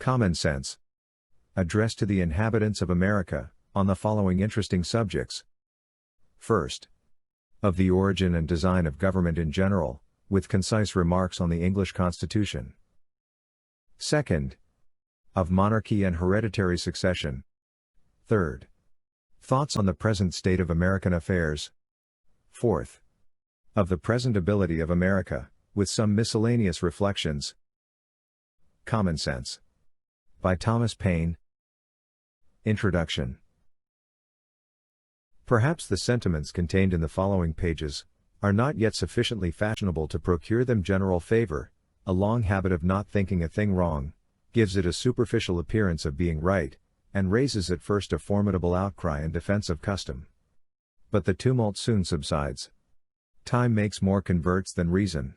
Common Sense. Address to the inhabitants of America, on the following interesting subjects. First, of the origin and design of government in general, with concise remarks on the English Constitution. Second, of monarchy and hereditary succession. Third, thoughts on the present state of American affairs. Fourth, of the present ability of America, with some miscellaneous reflections. Common Sense. By Thomas Paine. Introduction. Perhaps the sentiments contained in the following pages are not yet sufficiently fashionable to procure them general favor. A long habit of not thinking a thing wrong gives it a superficial appearance of being right, and raises at first a formidable outcry in defense of custom. But the tumult soon subsides. Time makes more converts than reason.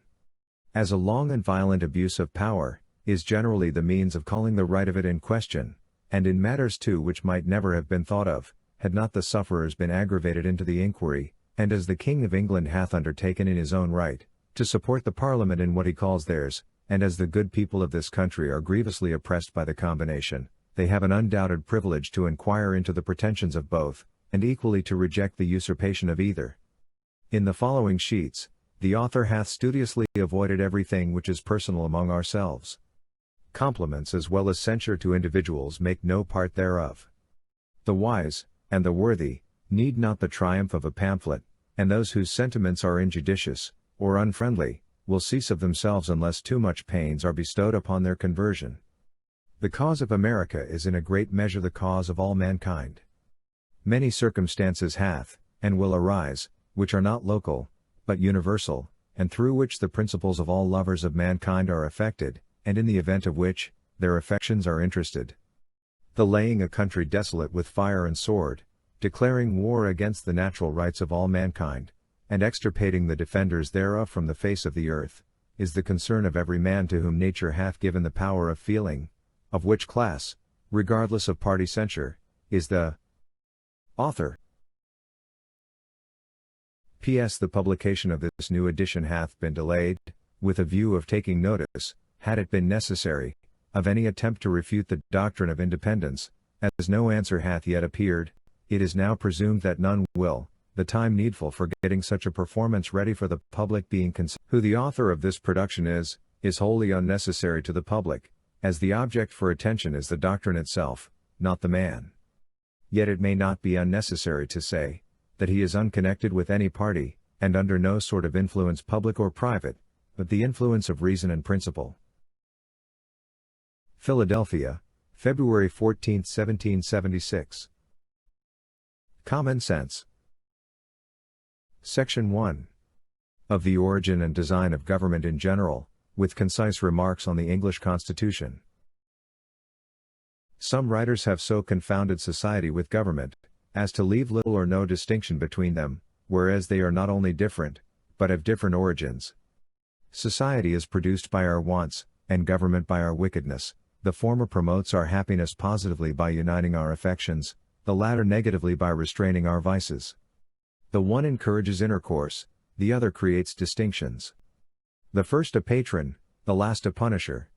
As a long and violent abuse of power is generally the means of calling the right of it in question, and in matters too which might never have been thought of, had not the sufferers been aggravated into the inquiry, and as the King of England hath undertaken in his own right, to support the Parliament in what he calls theirs, and as the good people of this country are grievously oppressed by the combination, they have an undoubted privilege to inquire into the pretensions of both, and equally to reject the usurpation of either. In the following sheets, the author hath studiously avoided everything which is personal among ourselves. Compliments as well as censure to individuals make no part thereof. The wise, and the worthy, need not the triumph of a pamphlet, and those whose sentiments are injudicious, or unfriendly, will cease of themselves unless too much pains are bestowed upon their conversion. The cause of America is in a great measure the cause of all mankind. Many circumstances hath, and will arise, which are not local, but universal, and through which the principles of all lovers of mankind are affected, and in the event of which, their affections are interested. The laying a country desolate with fire and sword, declaring war against the natural rights of all mankind, and extirpating the defenders thereof from the face of the earth, is the concern of every man to whom nature hath given the power of feeling, of which class, regardless of party censure, is the author. P.S. The publication of this new edition hath been delayed, with a view of taking notice, had it been necessary, of any attempt to refute the doctrine of independence, as no answer hath yet appeared. It is now presumed that none will, the time needful for getting such a performance ready for the public being who the author of this production is wholly unnecessary to the public, as the object for attention is the doctrine itself, not the man. Yet it may not be unnecessary to say, that he is unconnected with any party, and under no sort of influence public or private, but the influence of reason and principle. Philadelphia, February 14, 1776. Common Sense. Section 1. Of the origin and design of government in general, with concise remarks on the English Constitution. Some writers have so confounded society with government, as to leave little or no distinction between them, whereas they are not only different, but have different origins. Society is produced by our wants, and government by our wickedness. The former promotes our happiness positively by uniting our affections, the latter negatively by restraining our vices. The one encourages intercourse, the other creates distinctions. The first a patron, the last a punisher.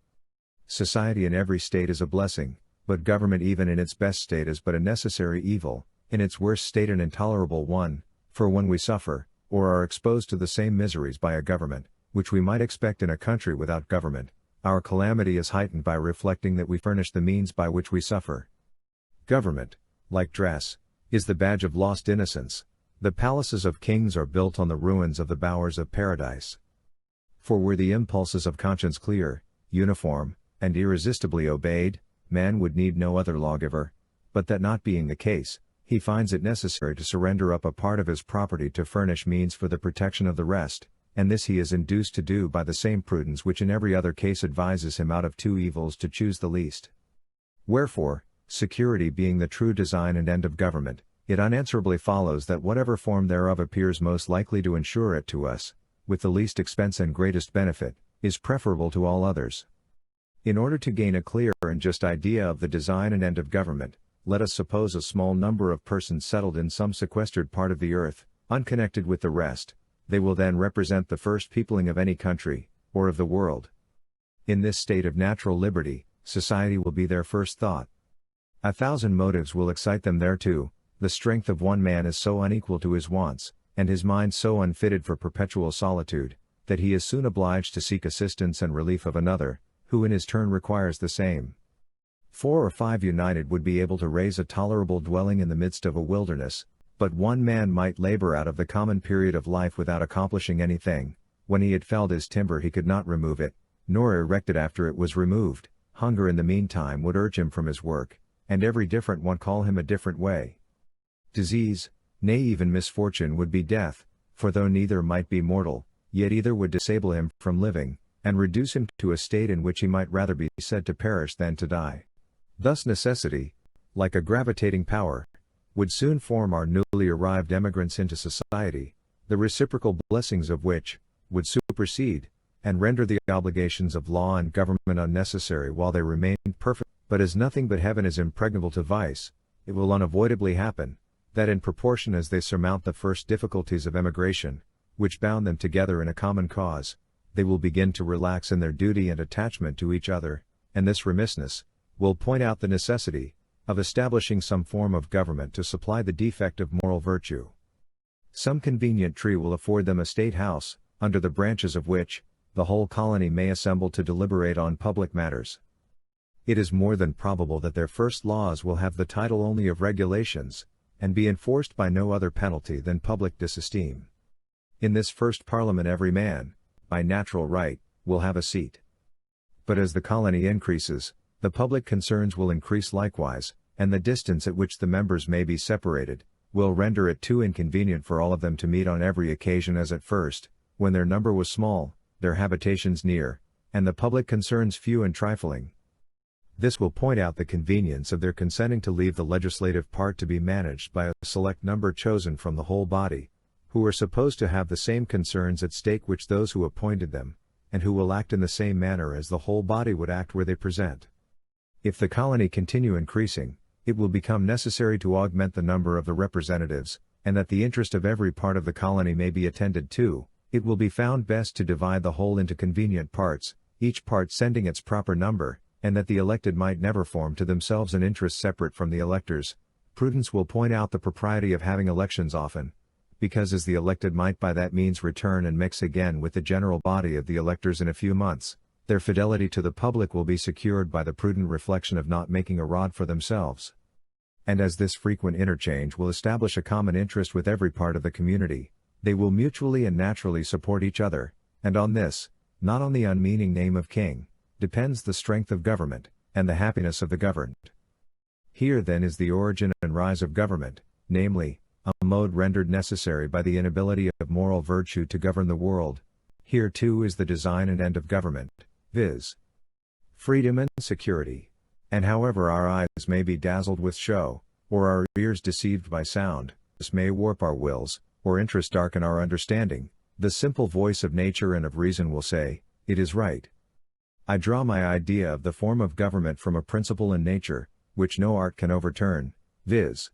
Society in every state is a blessing, but government even in its best state is but a necessary evil, in its worst state an intolerable one, for when we suffer, or are exposed to the same miseries by a government, which we might expect in a country without government, our calamity is heightened by reflecting that we furnish the means by which we suffer. Government, like dress, is the badge of lost innocence. The palaces of kings are built on the ruins of the bowers of paradise. For were the impulses of conscience clear, uniform, and irresistibly obeyed, man would need no other lawgiver, but that not being the case, he finds it necessary to surrender up a part of his property to furnish means for the protection of the rest, and this he is induced to do by the same prudence which in every other case advises him out of two evils to choose the least. Wherefore, security being the true design and end of government, it unanswerably follows that whatever form thereof appears most likely to ensure it to us, with the least expense and greatest benefit, is preferable to all others. In order to gain a clear and just idea of the design and end of government, let us suppose a small number of persons settled in some sequestered part of the earth, unconnected with the rest. They will then represent the first peopling of any country, or of the world. In this state of natural liberty, society will be their first thought. 1,000 motives will excite them thereto. The strength of one man is so unequal to his wants, and his mind so unfitted for perpetual solitude, that he is soon obliged to seek assistance and relief of another, who in his turn requires the same. 4 or 5 united would be able to raise a tolerable dwelling in the midst of a wilderness, but one man might labor out of the common period of life without accomplishing anything. When he had felled his timber he could not remove it, nor erect it after it was removed. Hunger in the meantime would urge him from his work, and every different one call him a different way. Disease, nay even misfortune would be death, for though neither might be mortal, yet either would disable him from living, and reduce him to a state in which he might rather be said to perish than to die. Thus necessity, like a gravitating power, would soon form our newly arrived emigrants into society, the reciprocal blessings of which would supersede, and render the obligations of law and government unnecessary while they remain perfect. But as nothing but heaven is impregnable to vice, it will unavoidably happen, that in proportion as they surmount the first difficulties of emigration, which bound them together in a common cause, they will begin to relax in their duty and attachment to each other, and this remissness will point out the necessity of establishing some form of government to supply the defect of moral virtue. Some convenient tree will afford them a state house, under the branches of which the whole colony may assemble to deliberate on public matters. It is more than probable that their first laws will have the title only of regulations, and be enforced by no other penalty than public disesteem. In this first Parliament every man, by natural right, will have a seat. But as the colony increases, the public concerns will increase likewise, and the distance at which the members may be separated, will render it too inconvenient for all of them to meet on every occasion as at first, when their number was small, their habitations near, and the public concerns few and trifling. This will point out the convenience of their consenting to leave the legislative part to be managed by a select number chosen from the whole body, who are supposed to have the same concerns at stake which those who appointed them, and who will act in the same manner as the whole body would act were they present. If the colony continue increasing, it will become necessary to augment the number of the representatives, and that the interest of every part of the colony may be attended to, it will be found best to divide the whole into convenient parts, each part sending its proper number, and that the elected might never form to themselves an interest separate from the electors. Prudence will point out the propriety of having elections often, because as the elected might by that means return and mix again with the general body of the electors in a few months, their fidelity to the public will be secured by the prudent reflection of not making a rod for themselves. And as this frequent interchange will establish a common interest with every part of the community, they will mutually and naturally support each other, and on this, not on the unmeaning name of king, depends the strength of government, and the happiness of the governed. Here then is the origin and rise of government, namely, a mode rendered necessary by the inability of moral virtue to govern the world. Here too is the design and end of government, viz. freedom and security. And however our eyes may be dazzled with show, or our ears deceived by sound, this may warp our wills, or interest darken our understanding, the simple voice of nature and of reason will say, it is right. I draw my idea of the form of government from a principle in nature, which no art can overturn, viz.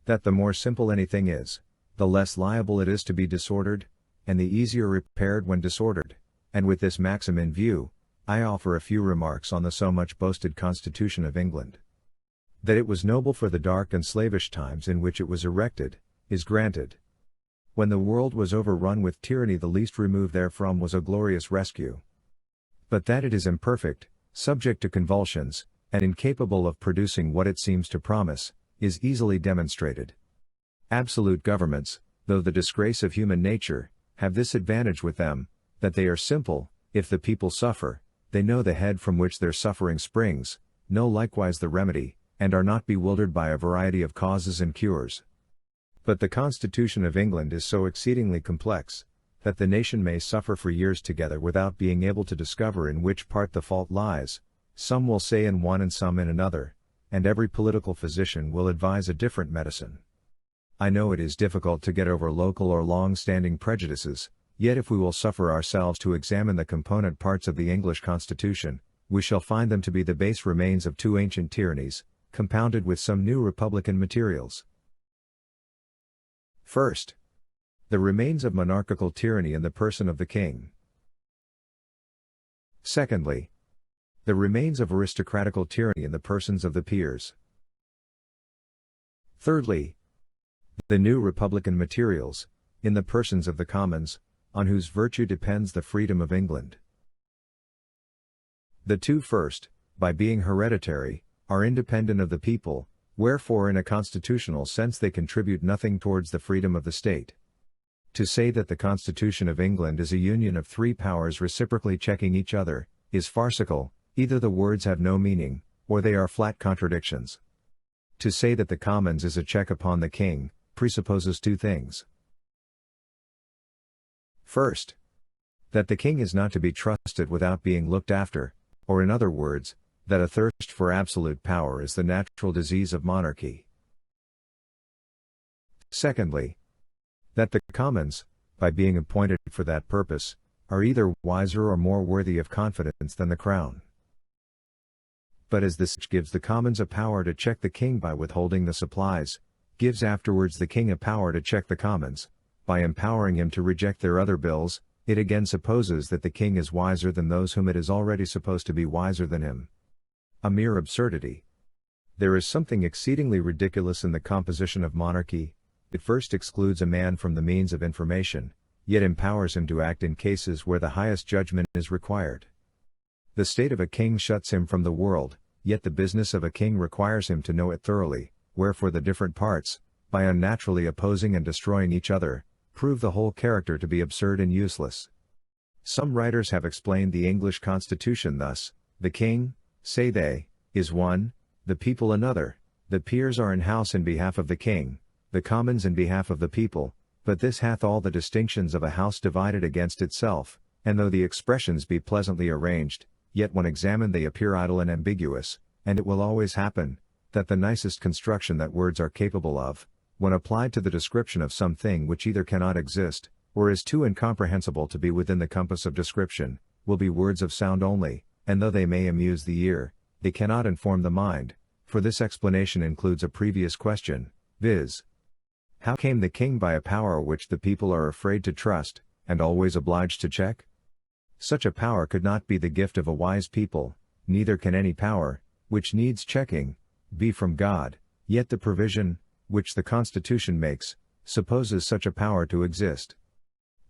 that the more simple anything is, the less liable it is to be disordered, and the easier repaired when disordered, and with this maxim in view, I offer a few remarks on the so much boasted Constitution of England. That it was noble for the dark and slavish times in which it was erected, is granted. When the world was overrun with tyranny the least remove therefrom was a glorious rescue. But that it is imperfect, subject to convulsions, and incapable of producing what it seems to promise, is easily demonstrated. Absolute governments, though the disgrace of human nature, have this advantage with them, that they are simple. If the people suffer, they know the head from which their suffering springs, know likewise the remedy, and are not bewildered by a variety of causes and cures. But the Constitution of England is so exceedingly complex, that the nation may suffer for years together without being able to discover in which part the fault lies. Some will say in one and some in another, and every political physician will advise a different medicine. I know it is difficult to get over local or long-standing prejudices, yet if we will suffer ourselves to examine the component parts of the English Constitution, we shall find them to be the base remains of two ancient tyrannies, compounded with some new republican materials. First, the remains of monarchical tyranny in the person of the king. Secondly, The remains of aristocratical tyranny in the persons of the peers. Thirdly, the new republican materials, in the persons of the commons, on whose virtue depends the freedom of England. The two first, by being hereditary, are independent of the people, wherefore in a constitutional sense they contribute nothing towards the freedom of the state. To say that the Constitution of England is a union of three powers reciprocally checking each other, is farcical. Either the words have no meaning, or they are flat contradictions. To say that the Commons is a check upon the king, presupposes two things. First, that the king is not to be trusted without being looked after, or in other words, that a thirst for absolute power is the natural disease of monarchy. Secondly, that the Commons, by being appointed for that purpose, are either wiser or more worthy of confidence than the Crown. But as this gives the Commons a power to check the king by withholding the supplies, gives afterwards the king a power to check the Commons, by empowering him to reject their other bills, it again supposes that the king is wiser than those whom it is already supposed to be wiser than him. A mere absurdity. There is something exceedingly ridiculous in the composition of monarchy. It first excludes a man from the means of information, yet empowers him to act in cases where the highest judgment is required. The state of a king shuts him from the world, yet the business of a king requires him to know it thoroughly, wherefore the different parts, by unnaturally opposing and destroying each other, prove the whole character to be absurd and useless. Some writers have explained the English Constitution thus: the king, say they, is one, the people another, the peers are in house in behalf of the king, the commons in behalf of the people, but this hath all the distinctions of a house divided against itself, and though the expressions be pleasantly arranged, yet when examined they appear idle and ambiguous, and it will always happen, that the nicest construction that words are capable of, when applied to the description of some thing which either cannot exist, or is too incomprehensible to be within the compass of description, will be words of sound only, and though they may amuse the ear, they cannot inform the mind, for this explanation includes a previous question, viz. How came the king by a power which the people are afraid to trust, and always obliged to check? Such a power could not be the gift of a wise people, neither can any power, which needs checking, be from God, yet the provision, which the Constitution makes, supposes such a power to exist.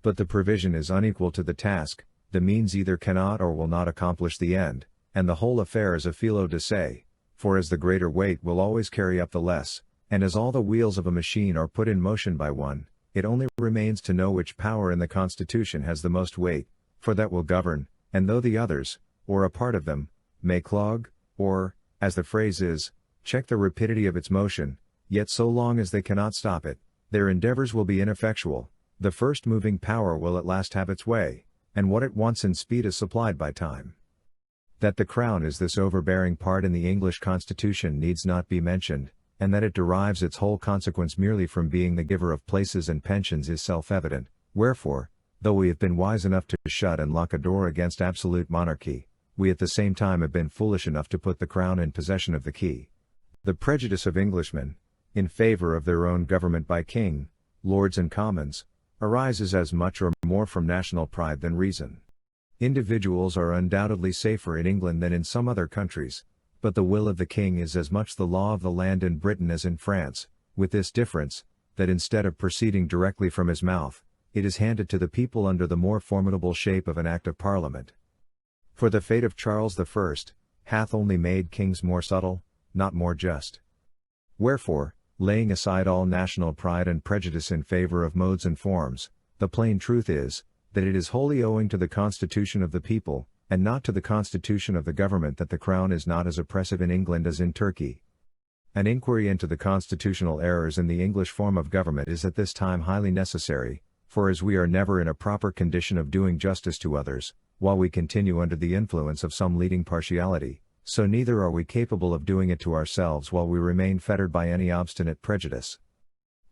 But the provision is unequal to the task, the means either cannot or will not accomplish the end, and the whole affair is a felo de se, for as the greater weight will always carry up the less, and as all the wheels of a machine are put in motion by one, it only remains to know which power in the Constitution has the most weight, for that will govern, and though the others, or a part of them, may clog, or, as the phrase is, check the rapidity of its motion, yet so long as they cannot stop it, their endeavors will be ineffectual, the first moving power will at last have its way, and what it wants in speed is supplied by time. That the Crown is this overbearing part in the English Constitution needs not be mentioned, and that it derives its whole consequence merely from being the giver of places and pensions is self-evident, wherefore, though we have been wise enough to shut and lock a door against absolute monarchy, we at the same time have been foolish enough to put the Crown in possession of the key. The prejudice of Englishmen, in favor of their own government by king, lords and commons, arises as much or more from national pride than reason. Individuals are undoubtedly safer in England than in some other countries, but the will of the king is as much the law of the land in Britain as in France, with this difference, that instead of proceeding directly from his mouth, it is handed to the people under the more formidable shape of an Act of Parliament. For the fate of Charles I hath only made kings more subtle, not more just. Wherefore, laying aside all national pride and prejudice in favor of modes and forms, the plain truth is, that it is wholly owing to the constitution of the people, and not to the constitution of the government that the Crown is not as oppressive in England as in Turkey. An inquiry into the constitutional errors in the English form of government is at this time highly necessary, for as we are never in a proper condition of doing justice to others, while we continue under the influence of some leading partiality, so neither are we capable of doing it to ourselves while we remain fettered by any obstinate prejudice.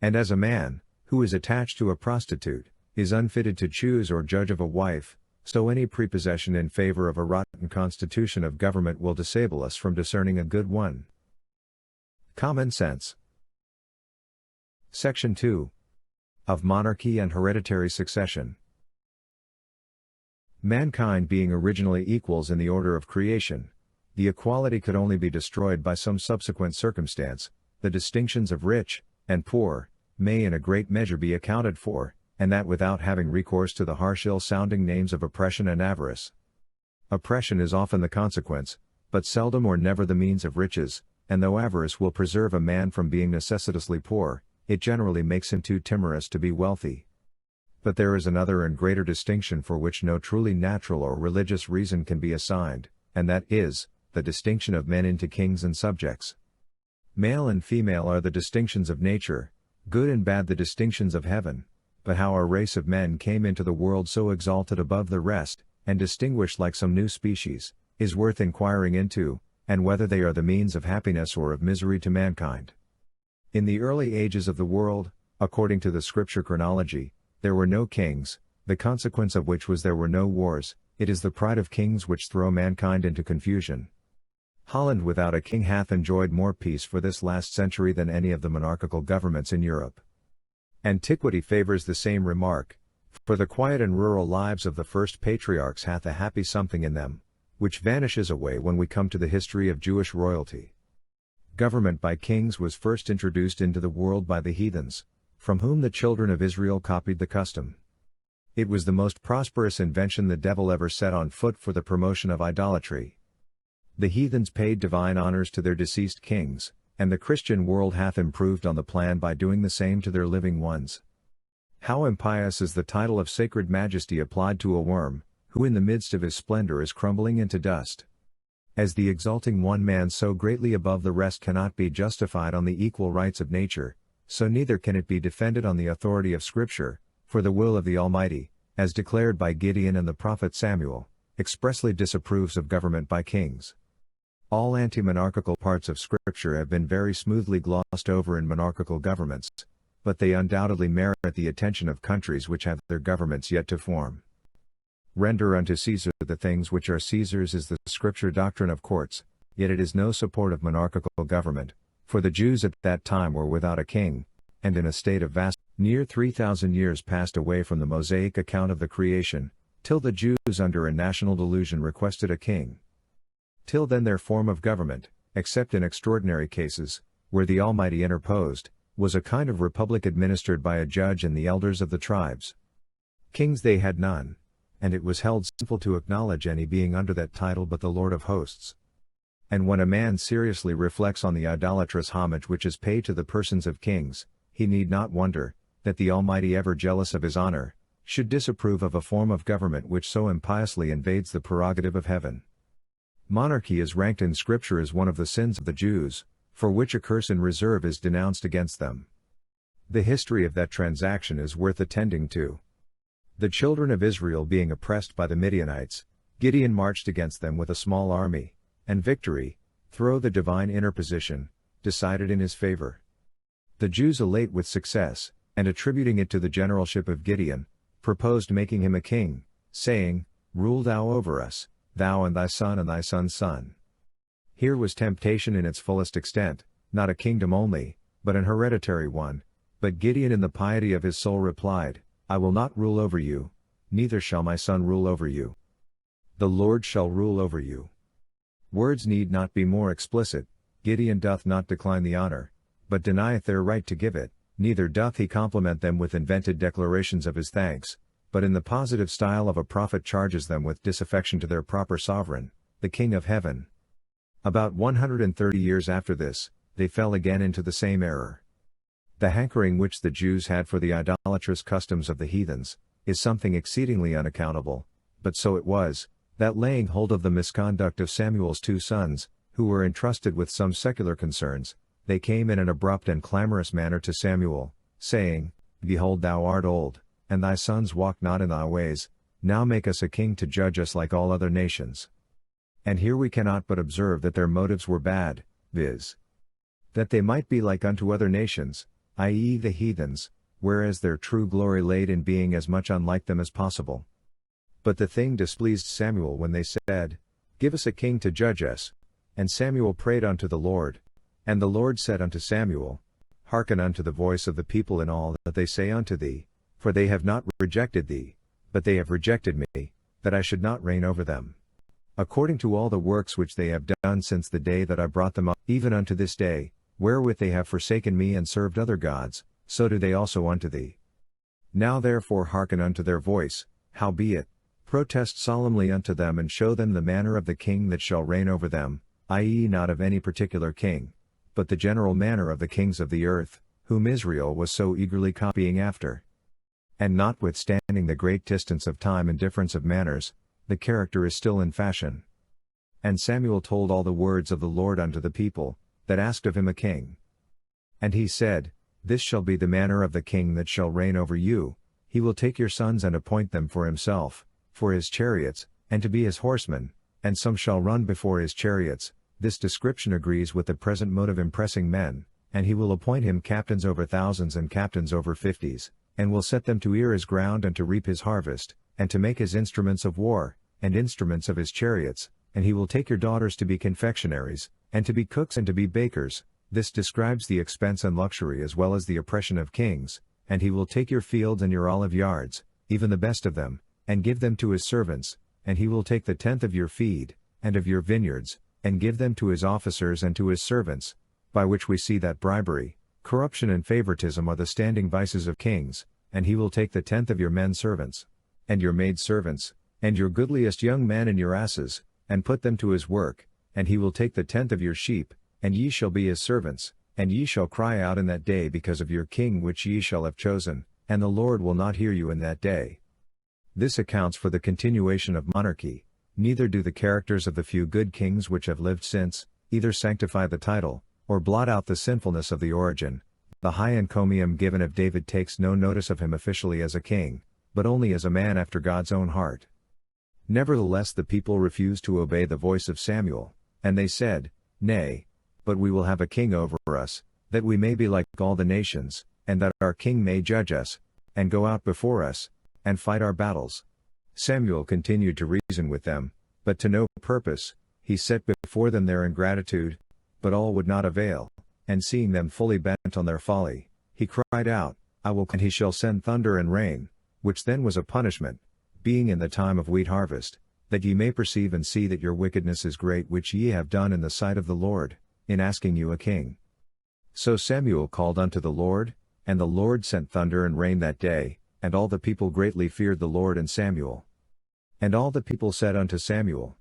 And as a man, who is attached to a prostitute, is unfitted to choose or judge of a wife, so any prepossession in favor of a rotten constitution of government will disable us from discerning a good one. Common sense. Section 2. Of Monarchy and Hereditary Succession. Mankind being originally equals in the order of creation, the equality could only be destroyed by some subsequent circumstance. The distinctions of rich and poor may in a great measure be accounted for, and that without having recourse to the harsh ill-sounding names of oppression and avarice. Oppression is often the consequence, but seldom or never the means of riches, and though avarice will preserve a man from being necessitously poor, it generally makes him too timorous to be wealthy. But there is another and greater distinction for which no truly natural or religious reason can be assigned, and that is, the distinction of men into kings and subjects. Male and female are the distinctions of nature, good and bad the distinctions of heaven, but how a race of men came into the world so exalted above the rest, and distinguished like some new species, is worth inquiring into, and whether they are the means of happiness or of misery to mankind. In the early ages of the world, according to the scripture chronology, there were no kings, the consequence of which was there were no wars. It is the pride of kings which throw mankind into confusion. Holland without a king hath enjoyed more peace for this last century than any of the monarchical governments in Europe. Antiquity favors the same remark, for the quiet and rural lives of the first patriarchs hath a happy something in them, which vanishes away when we come to the history of Jewish royalty. Government by kings was first introduced into the world by the heathens, from whom the children of Israel copied the custom. It was the most prosperous invention the devil ever set on foot for the promotion of idolatry. The heathens paid divine honors to their deceased kings, and the Christian world hath improved on the plan by doing the same to their living ones. How impious is the title of sacred majesty applied to a worm, who in the midst of his splendor is crumbling into dust. As the exalting one man so greatly above the rest cannot be justified on the equal rights of nature, so neither can it be defended on the authority of Scripture, for the will of the Almighty, as declared by Gideon and the prophet Samuel, expressly disapproves of government by kings. All anti-monarchical parts of Scripture have been very smoothly glossed over in monarchical governments, but they undoubtedly merit the attention of countries which have their governments yet to form. Render unto Caesar the things which are Caesar's is the Scripture doctrine of courts, yet it is no support of monarchical government, for the Jews at that time were without a king, and in a state of vast, near 3,000 years passed away from the Mosaic account of the creation, till the Jews under a national delusion requested a king. Till then their form of government, except in extraordinary cases, where the Almighty interposed, was a kind of republic administered by a judge and the elders of the tribes. Kings they had none, and it was held sinful to acknowledge any being under that title but the Lord of hosts. And when a man seriously reflects on the idolatrous homage which is paid to the persons of kings, he need not wonder, that the Almighty, ever jealous of his honor, should disapprove of a form of government which so impiously invades the prerogative of heaven. Monarchy is ranked in Scripture as one of the sins of the Jews, for which a curse in reserve is denounced against them. The history of that transaction is worth attending to. The children of Israel being oppressed by the Midianites, Gideon marched against them with a small army, and victory, through the divine interposition, decided in his favor. The Jews, elate with success, and attributing it to the generalship of Gideon, proposed making him a king, saying, "Rule thou over us, thou and thy son's son." Here was temptation in its fullest extent, not a kingdom only, but an hereditary one. But Gideon in the piety of his soul replied, "I will not rule over you, neither shall my son rule over you. The Lord shall rule over you." Words need not be more explicit. Gideon doth not decline the honor, but denieth their right to give it, neither doth he compliment them with invented declarations of his thanks, but in the positive style of a prophet charges them with disaffection to their proper sovereign, the King of heaven. About 130 years after this, they fell again into the same error. The hankering which the Jews had for the idolatrous customs of the heathens, is something exceedingly unaccountable, but so it was, that laying hold of the misconduct of Samuel's 2 sons, who were entrusted with some secular concerns, they came in an abrupt and clamorous manner to Samuel, saying, "Behold, thou art old, and thy sons walk not in thy ways, now make us a king to judge us like all other nations." And here we cannot but observe that their motives were bad, viz. that they might be like unto other nations, i.e. the heathens, whereas their true glory laid in being as much unlike them as possible. But the thing displeased Samuel when they said, "Give us a king to judge us." And Samuel prayed unto the Lord. And the Lord said unto Samuel, "Hearken unto the voice of the people in all that they say unto thee, for they have not rejected thee, but they have rejected me, that I should not reign over them. according to all the works which they have done since the day that I brought them up, even unto this day, wherewith they have forsaken me and served other gods, so do they also unto thee. Now therefore hearken unto their voice, howbeit, protest solemnly unto them and show them the manner of the king that shall reign over them, i.e. not of any particular king, but the general manner of the kings of the earth, whom Israel was so eagerly copying after. And notwithstanding the great distance of time and difference of manners, the character is still in fashion. And Samuel told all the words of the Lord unto the people, that asked of him a king. And he said, This shall be the manner of the king that shall reign over you, he will take your sons and appoint them for himself, for his chariots, and to be his horsemen, and some shall run before his chariots. This description agrees with the present mode of impressing men, and he will appoint him captains over thousands and captains over fifties, and will set them to ear his ground and to reap his harvest, and to make his instruments of war, and instruments of his chariots, and he will take your daughters to be confectionaries, and to be cooks and to be bakers. This describes the expense and luxury as well as the oppression of kings, and he will take your fields and your olive yards, even the best of them, and give them to his servants, and he will take the tenth of your feed, and of your vineyards, and give them to his officers and to his servants, by which we see that bribery, corruption and favoritism are the standing vices of kings, and he will take the tenth of your men servants, and your maid servants, and your goodliest young men and your asses, and put them to his work, and he will take the tenth of your sheep, and ye shall be his servants, and ye shall cry out in that day because of your king which ye shall have chosen, and the Lord will not hear you in that day. This accounts for the continuation of monarchy, neither do the characters of the few good kings which have lived since, either sanctify the title, or blot out the sinfulness of the origin. The high encomium given of David takes no notice of him officially as a king, but only as a man after God's own heart. Nevertheless the people refused to obey the voice of Samuel, and they said, Nay, but we will have a king over us, that we may be like all the nations, and that our king may judge us, and go out before us, and fight our battles. Samuel continued to reason with them, but to no purpose. He set before them their ingratitude, but all would not avail, and seeing them fully bent on their folly, he cried out, I will, and he shall send thunder and rain, which then was a punishment, being in the time of wheat harvest, that ye may perceive and see that your wickedness is great which ye have done in the sight of the Lord, in asking you a king. So Samuel called unto the Lord, and the Lord sent thunder and rain that day, and all the people greatly feared the Lord and Samuel. And all the people said unto Samuel,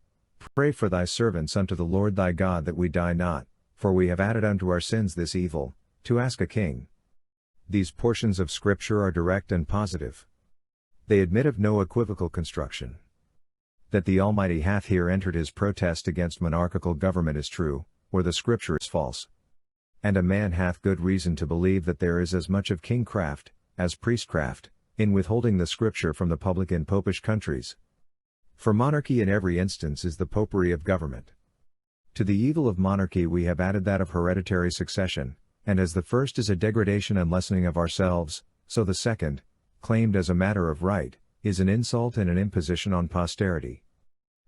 Pray for thy servants unto the Lord thy God that we die not, for we have added unto our sins this evil, to ask a king. These portions of Scripture are direct and positive. They admit of no equivocal construction. That the Almighty hath here entered his protest against monarchical government is true, or the Scripture is false. And a man hath good reason to believe that there is as much of kingcraft, as priestcraft, in withholding the Scripture from the public in popish countries. For monarchy in every instance is the popery of government. To the evil of monarchy we have added that of hereditary succession, and as the first is a degradation and lessening of ourselves, so the second, claimed as a matter of right, is an insult and an imposition on posterity.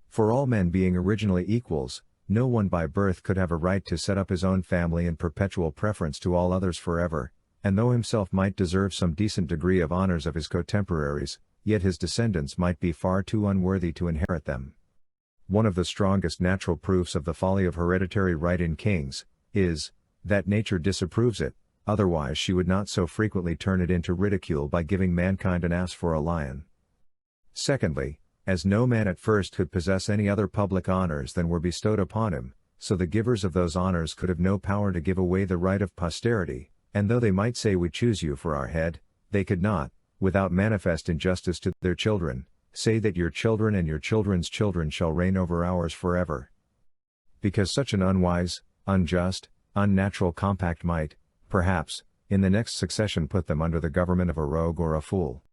For all men being originally equals, no one by birth could have a right to set up his own family in perpetual preference to all others forever, and though himself might deserve some decent degree of honors of his cotemporaries, yet his descendants might be far too unworthy to inherit them. One of the strongest natural proofs of the folly of hereditary right in kings, is, that nature disapproves it, otherwise she would not so frequently turn it into ridicule by giving mankind an ass for a lion. Secondly, as no man at first could possess any other public honors than were bestowed upon him, so the givers of those honors could have no power to give away the right of posterity, and though they might say we choose you for our head, they could not, without manifest injustice to their children, say that your children and your children's children shall reign over ours forever. Because such an unwise, unjust, unnatural compact might, perhaps, in the next succession put them under the government of a rogue or a fool.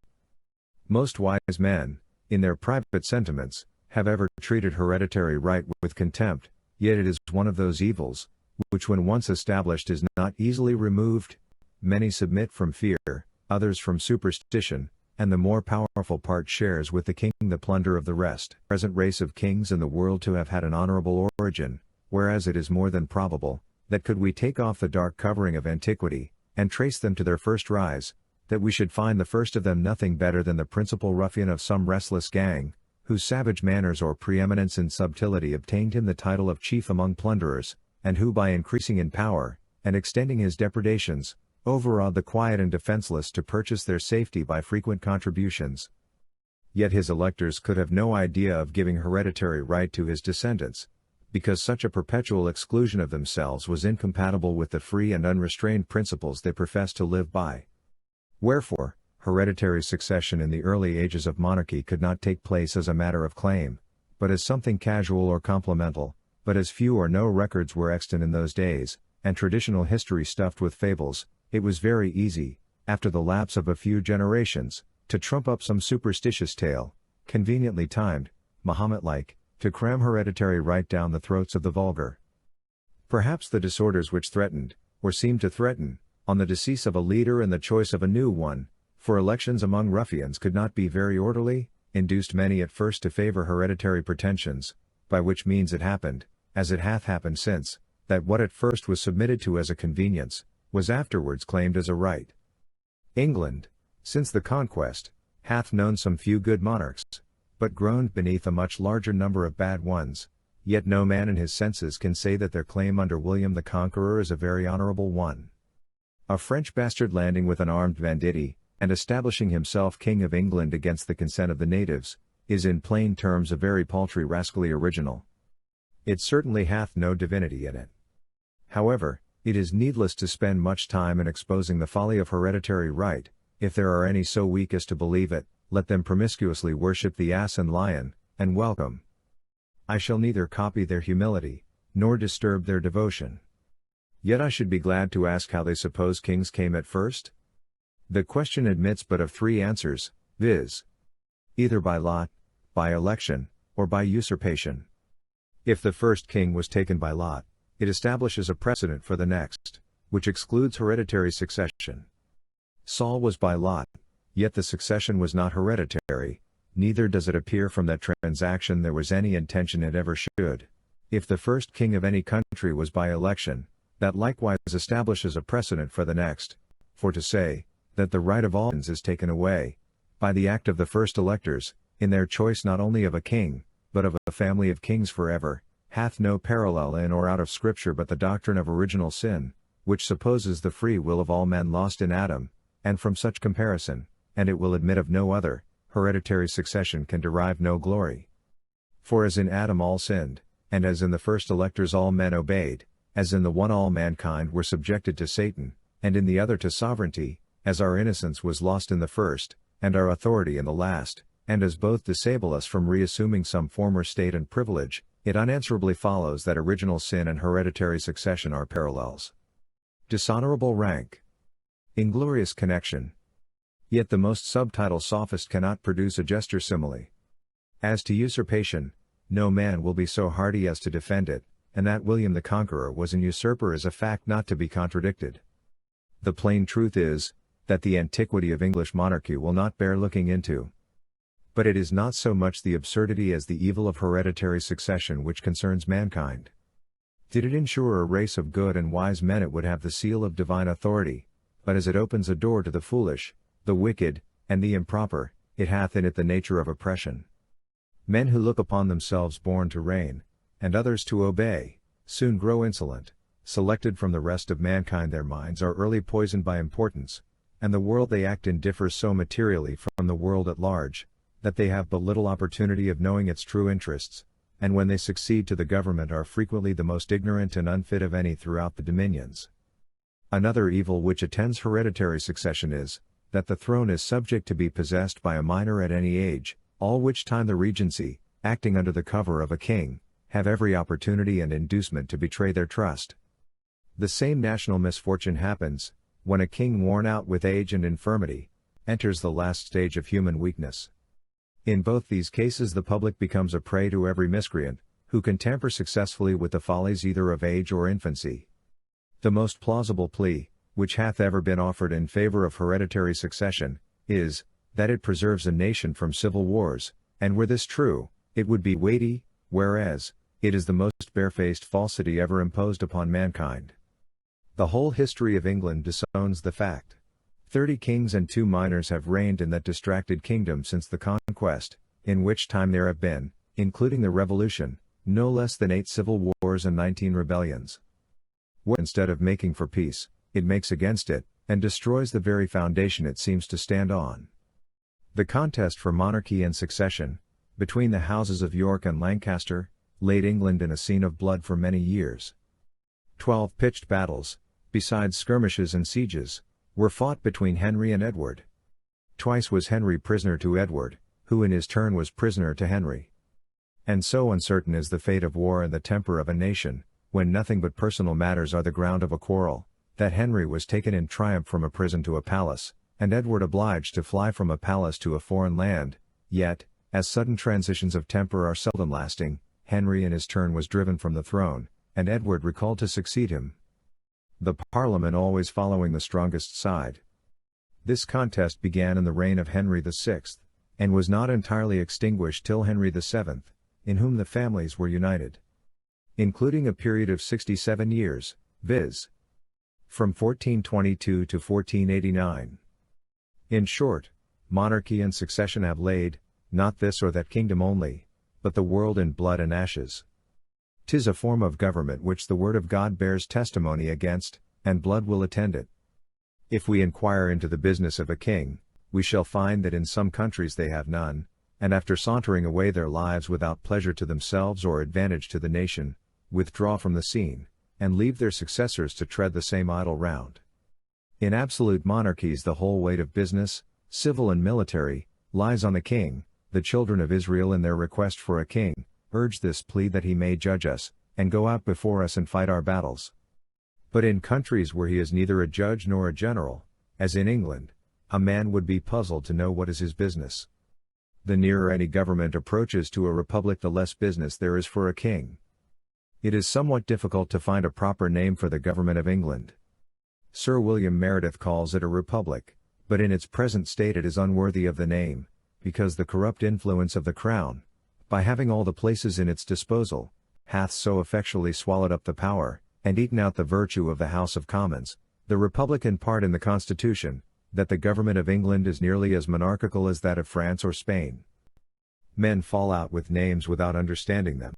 Most wise men, in their private sentiments, have ever treated hereditary right with contempt, yet it is one of those evils, which when once established is not easily removed. Many submit from fear, others from superstition, and the more powerful part shares with the king the plunder of the rest. Present race of kings in the world to have had an honorable origin, whereas it is more than probable, that could we take off the dark covering of antiquity, and trace them to their first rise, that we should find the first of them nothing better than the principal ruffian of some restless gang, whose savage manners or preeminence in subtlety obtained him the title of chief among plunderers, and who by increasing in power, and extending his depredations, overawed the quiet and defenseless to purchase their safety by frequent contributions. Yet his electors could have no idea of giving hereditary right to his descendants, because such a perpetual exclusion of themselves was incompatible with the free and unrestrained principles they professed to live by. Wherefore, hereditary succession in the early ages of monarchy could not take place as a matter of claim, but as something casual or complemental. But as few or no records were extant in those days, and traditional history stuffed with fables, it was very easy, after the lapse of a few generations, to trump up some superstitious tale, conveniently timed, Mahomet-like, to cram hereditary right down the throats of the vulgar. Perhaps the disorders which threatened, or seemed to threaten, on the decease of a leader and the choice of a new one, for elections among ruffians could not be very orderly, induced many at first to favor hereditary pretensions, by which means it happened, as it hath happened since, that what at first was submitted to as a convenience, was afterwards claimed as a right. England, since the conquest, hath known some few good monarchs, but groaned beneath a much larger number of bad ones, yet no man in his senses can say that their claim under William the Conqueror is a very honorable one. A French bastard landing with an armed banditti, and establishing himself King of England against the consent of the natives, is in plain terms a very paltry rascally original. It certainly hath no divinity in it. However, it is needless to spend much time in exposing the folly of hereditary right. If there are any so weak as to believe it, let them promiscuously worship the ass and lion, and welcome. I shall neither copy their humility, nor disturb their devotion. Yet I should be glad to ask how they suppose kings came at first? The question admits but of three answers, viz. Either by lot, by election, or by usurpation. If the first king was taken by lot, it establishes a precedent for the next, which excludes hereditary succession. Saul was by lot, yet the succession was not hereditary, neither does it appear from that transaction there was any intention it ever should. If the first king of any country was by election, that likewise establishes a precedent for the next, for to say, that the right of all is taken away, by the act of the first electors, in their choice not only of a king, but of a family of kings forever, hath no parallel in or out of Scripture but the doctrine of original sin, which supposes the free will of all men lost in Adam, and from such comparison, and it will admit of no other, hereditary succession can derive no glory. For as in Adam all sinned, and as in the first electors all men obeyed, as in the one all mankind were subjected to Satan, and in the other to sovereignty, as our innocence was lost in the first, and our authority in the last, and as both disable us from reassuming some former state and privilege, it unanswerably follows that original sin and hereditary succession are parallels. Dishonorable rank. Inglorious connection. Yet the most subtitle sophist cannot produce a jester simile. As to usurpation, no man will be so hardy as to defend it, and that William the Conqueror was an usurper is a fact not to be contradicted. The plain truth is, that the antiquity of English monarchy will not bear looking into. But it is not so much the absurdity as the evil of hereditary succession which concerns mankind. Did it ensure a race of good and wise men it would have the seal of divine authority, but as it opens a door to the foolish, the wicked, and the improper, it hath in it the nature of oppression. Men who look upon themselves born to reign, and others to obey, soon grow insolent. Selected from the rest of mankind, their minds are early poisoned by importance, and the world they act in differs so materially from the world at large, that they have but little opportunity of knowing its true interests, and when they succeed to the government are frequently the most ignorant and unfit of any throughout the dominions. Another evil which attends hereditary succession is, that the throne is subject to be possessed by a minor at any age, all which time the regency, acting under the cover of a king, have every opportunity and inducement to betray their trust. The same national misfortune happens, when a king worn out with age and infirmity, enters the last stage of human weakness. In both these cases the public becomes a prey to every miscreant, who can tamper successfully with the follies either of age or infancy. The most plausible plea, which hath ever been offered in favor of hereditary succession, is, that it preserves a nation from civil wars, and were this true, it would be weighty, whereas, it is the most barefaced falsity ever imposed upon mankind. The whole history of England disowns the fact. 30 kings and 2 minors have reigned in that distracted kingdom since the conquest, in which time there have been, including the Revolution, no less than 8 civil wars and 19 rebellions. War, instead of making for peace, it makes against it, and destroys the very foundation it seems to stand on. The contest for monarchy and succession, between the houses of York and Lancaster, laid England in a scene of blood for many years. 12 pitched battles, besides skirmishes and sieges, were fought between Henry and Edward. Twice was Henry prisoner to Edward, who in his turn was prisoner to Henry. And so uncertain is the fate of war and the temper of a nation, when nothing but personal matters are the ground of a quarrel, that Henry was taken in triumph from a prison to a palace, and Edward obliged to fly from a palace to a foreign land. Yet, as sudden transitions of temper are seldom lasting, Henry in his turn was driven from the throne, and Edward recalled to succeed him. The Parliament always following the strongest side. This contest began in the reign of Henry VI, and was not entirely extinguished till Henry VII, in whom the families were united. Including a period of 67 years, viz. from 1422 to 1489. In short, monarchy and succession have laid, not this or that kingdom only, but the world in blood and ashes. 'Tis a form of government which the word of God bears testimony against, and blood will attend it. If we inquire into the business of a king, we shall find that in some countries they have none, and after sauntering away their lives without pleasure to themselves or advantage to the nation, withdraw from the scene, and leave their successors to tread the same idle round. In absolute monarchies the whole weight of business, civil and military, lies on the king. The children of Israel in their request for a king, urge this plea that he may judge us, and go out before us and fight our battles. But in countries where he is neither a judge nor a general, as in England, a man would be puzzled to know what is his business. The nearer any government approaches to a republic the less business there is for a king. It is somewhat difficult to find a proper name for the government of England. Sir William Meredith calls it a republic, but in its present state it is unworthy of the name, because the corrupt influence of the crown, by having all the places in its disposal, hath so effectually swallowed up the power, and eaten out the virtue of the House of Commons, the republican part in the Constitution, that the government of England is nearly as monarchical as that of France or Spain. Men fall out with names without understanding them.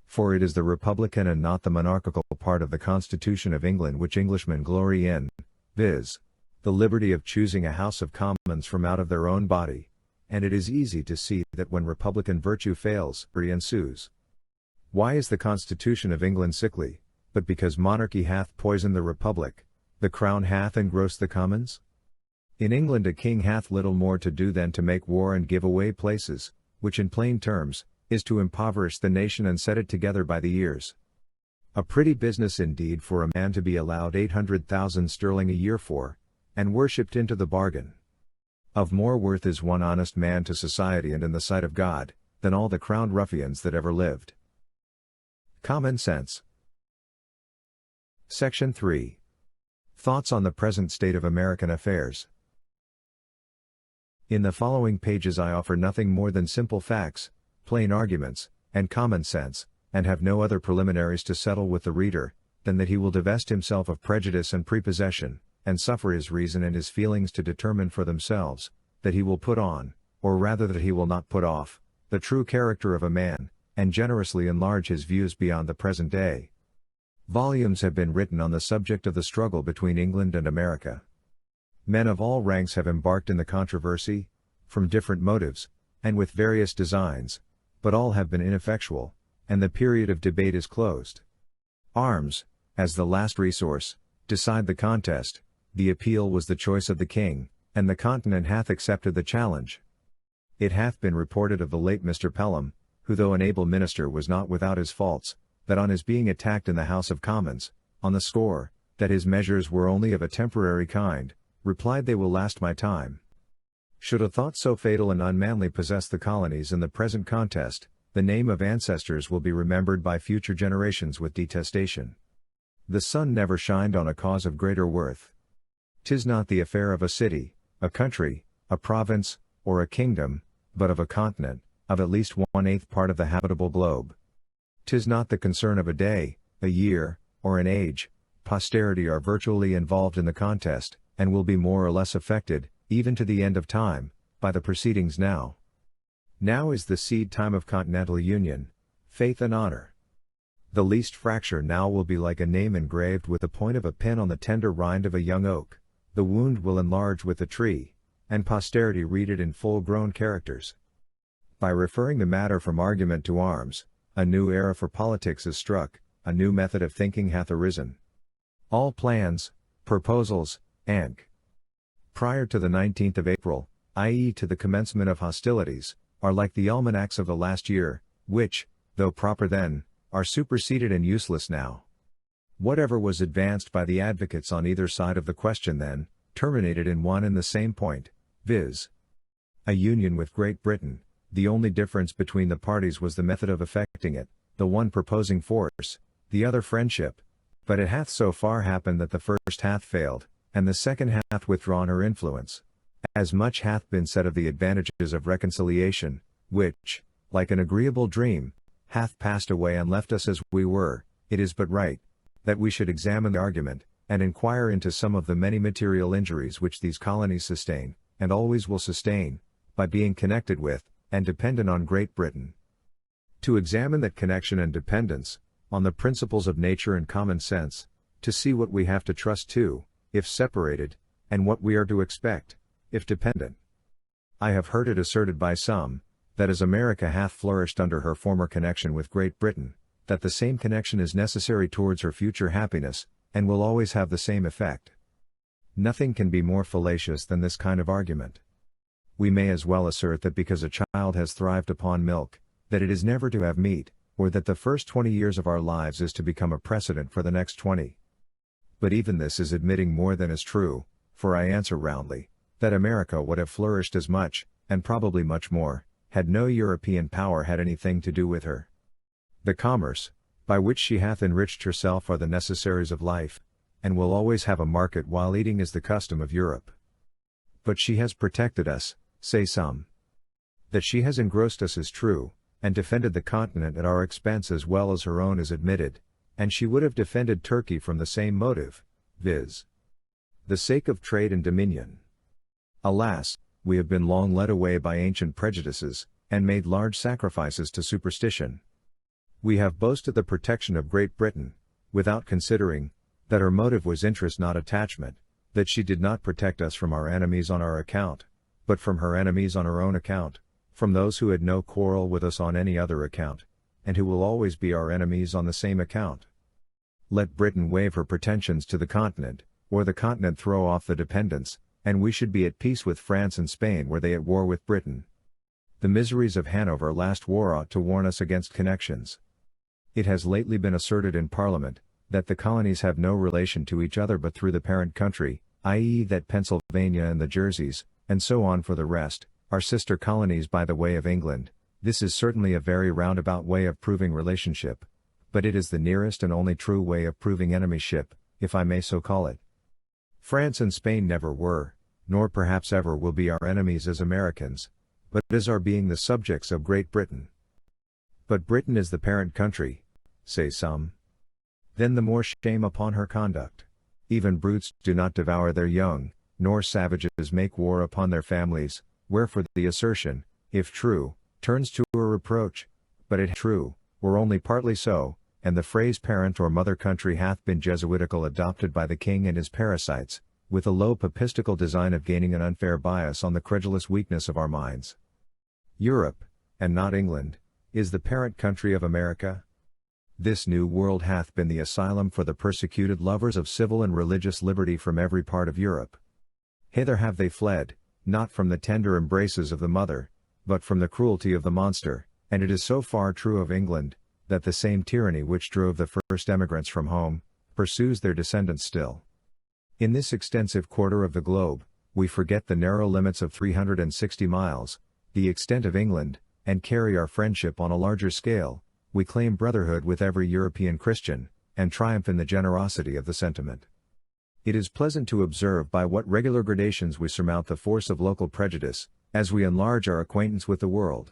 For it is the republican and not the monarchical part of the Constitution of England which Englishmen glory in, viz. the liberty of choosing a House of Commons from out of their own body, and it is easy to see that when republican virtue fails, ensues. Why is the Constitution of England sickly? But because monarchy hath poisoned the republic, the crown hath engrossed the commons? In England a king hath little more to do than to make war and give away places, which in plain terms, is to impoverish the nation and set it together by the ears. A pretty business indeed for a man to be allowed 800,000 sterling a year for, and worshipped into the bargain. Of more worth is one honest man to society and in the sight of God, than all the crowned ruffians that ever lived. Common Sense. Section 3. Thoughts on the present state of American affairs. In the following pages I offer nothing more than simple facts, plain arguments, and common sense, and have no other preliminaries to settle with the reader, than that he will divest himself of prejudice and prepossession, and suffer his reason and his feelings to determine for themselves, that he will put on, or rather that he will not put off, the true character of a man, and generously enlarge his views beyond the present day. Volumes have been written on the subject of the struggle between England and America. Men of all ranks have embarked in the controversy, from different motives, and with various designs, but all have been ineffectual, and the period of debate is closed. Arms, as the last resource, decide the contest. The appeal was the choice of the king, and the continent hath accepted the challenge. It hath been reported of the late Mr. Pelham, who though an able minister was not without his faults, that on his being attacked in the House of Commons, on the score, that his measures were only of a temporary kind, replied they will last my time. Should a thought so fatal and unmanly possess the colonies in the present contest, the name of ancestors will be remembered by future generations with detestation. The sun never shined on a cause of greater worth. 'Tis not the affair of a city, a country, a province, or a kingdom, but of a continent, of at least 1/8 part of the habitable globe. 'Tis not the concern of a day, a year, or an age. Posterity are virtually involved in the contest, and will be more or less affected, even to the end of time, by the proceedings now. Now is the seed time of continental union, faith and honor. The least fracture now will be like a name engraved with the point of a pin on the tender rind of a young oak, the wound will enlarge with the tree, and posterity read it in full-grown characters. By referring the matter from argument to arms, a new era for politics is struck, a new method of thinking hath arisen. All plans, proposals, and prior to the 19th of April, i.e. to the commencement of hostilities, are like the almanacs of the last year, which, though proper then, are superseded and useless now. Whatever was advanced by the advocates on either side of the question then, terminated in one and the same point, viz. a union with Great Britain. The only difference between the parties was the method of effecting it, the one proposing force, the other friendship. But it hath so far happened that the first hath failed, and the second hath withdrawn her influence. As much hath been said of the advantages of reconciliation, which, like an agreeable dream, hath passed away and left us as we were, it is but right, that we should examine the argument, and inquire into some of the many material injuries which these colonies sustain, and always will sustain, by being connected with, and dependent on Great Britain. To examine that connection and dependence, on the principles of nature and common sense, to see what we have to trust to, if separated, and what we are to expect, if dependent. I have heard it asserted by some, that as America hath flourished under her former connection with Great Britain, that the same connection is necessary towards her future happiness, and will always have the same effect. Nothing can be more fallacious than this kind of argument. We may as well assert that because a child has thrived upon milk, that it is never to have meat, or that the first 20 years of our lives is to become a precedent for the next 20. But even this is admitting more than is true, for I answer roundly, that America would have flourished as much, and probably much more, had no European power had anything to do with her. The commerce, by which she hath enriched herself are the necessaries of life, and will always have a market while eating is the custom of Europe. But she has protected us, say some. That she has engrossed us is true, and defended the continent at our expense as well as her own is admitted, and she would have defended Turkey from the same motive, viz. the sake of trade and dominion. Alas, we have been long led away by ancient prejudices, and made large sacrifices to superstition. We have boasted the protection of Great Britain, without considering, that her motive was interest not attachment, that she did not protect us from our enemies on our account, but from her enemies on her own account, from those who had no quarrel with us on any other account, and who will always be our enemies on the same account. Let Britain waive her pretensions to the continent, or the continent throw off the dependence, and we should be at peace with France and Spain were they at war with Britain. The miseries of Hanover last war ought to warn us against connections. It has lately been asserted in Parliament, that the colonies have no relation to each other but through the parent country, i.e. that Pennsylvania and the Jerseys, and so on for the rest, are sister colonies by the way of England. This is certainly a very roundabout way of proving relationship, but it is the nearest and only true way of proving enemyship, if I may so call it. France and Spain never were, nor perhaps ever will be our enemies as Americans, but as our being the subjects of Great Britain. But Britain is the parent country, say some. Then the more shame upon her conduct. Even brutes do not devour their young, nor savages make war upon their families, wherefore the assertion, if true, turns to a reproach, but it true, were only partly so, and the phrase parent or mother country hath been Jesuitical adopted by the king and his parasites, with a low papistical design of gaining an unfair bias on the credulous weakness of our minds. Europe, and not England, is the parent country of America. This new world hath been the asylum for the persecuted lovers of civil and religious liberty from every part of Europe. Hither have they fled, not from the tender embraces of the mother, but from the cruelty of the monster, and it is so far true of England, that the same tyranny which drove the first emigrants from home, pursues their descendants still. In this extensive quarter of the globe, we forget the narrow limits of 360 miles, the extent of England, and carry our friendship on a larger scale. We claim brotherhood with every European Christian, and triumph in the generosity of the sentiment. It is pleasant to observe by what regular gradations we surmount the force of local prejudice, as we enlarge our acquaintance with the world.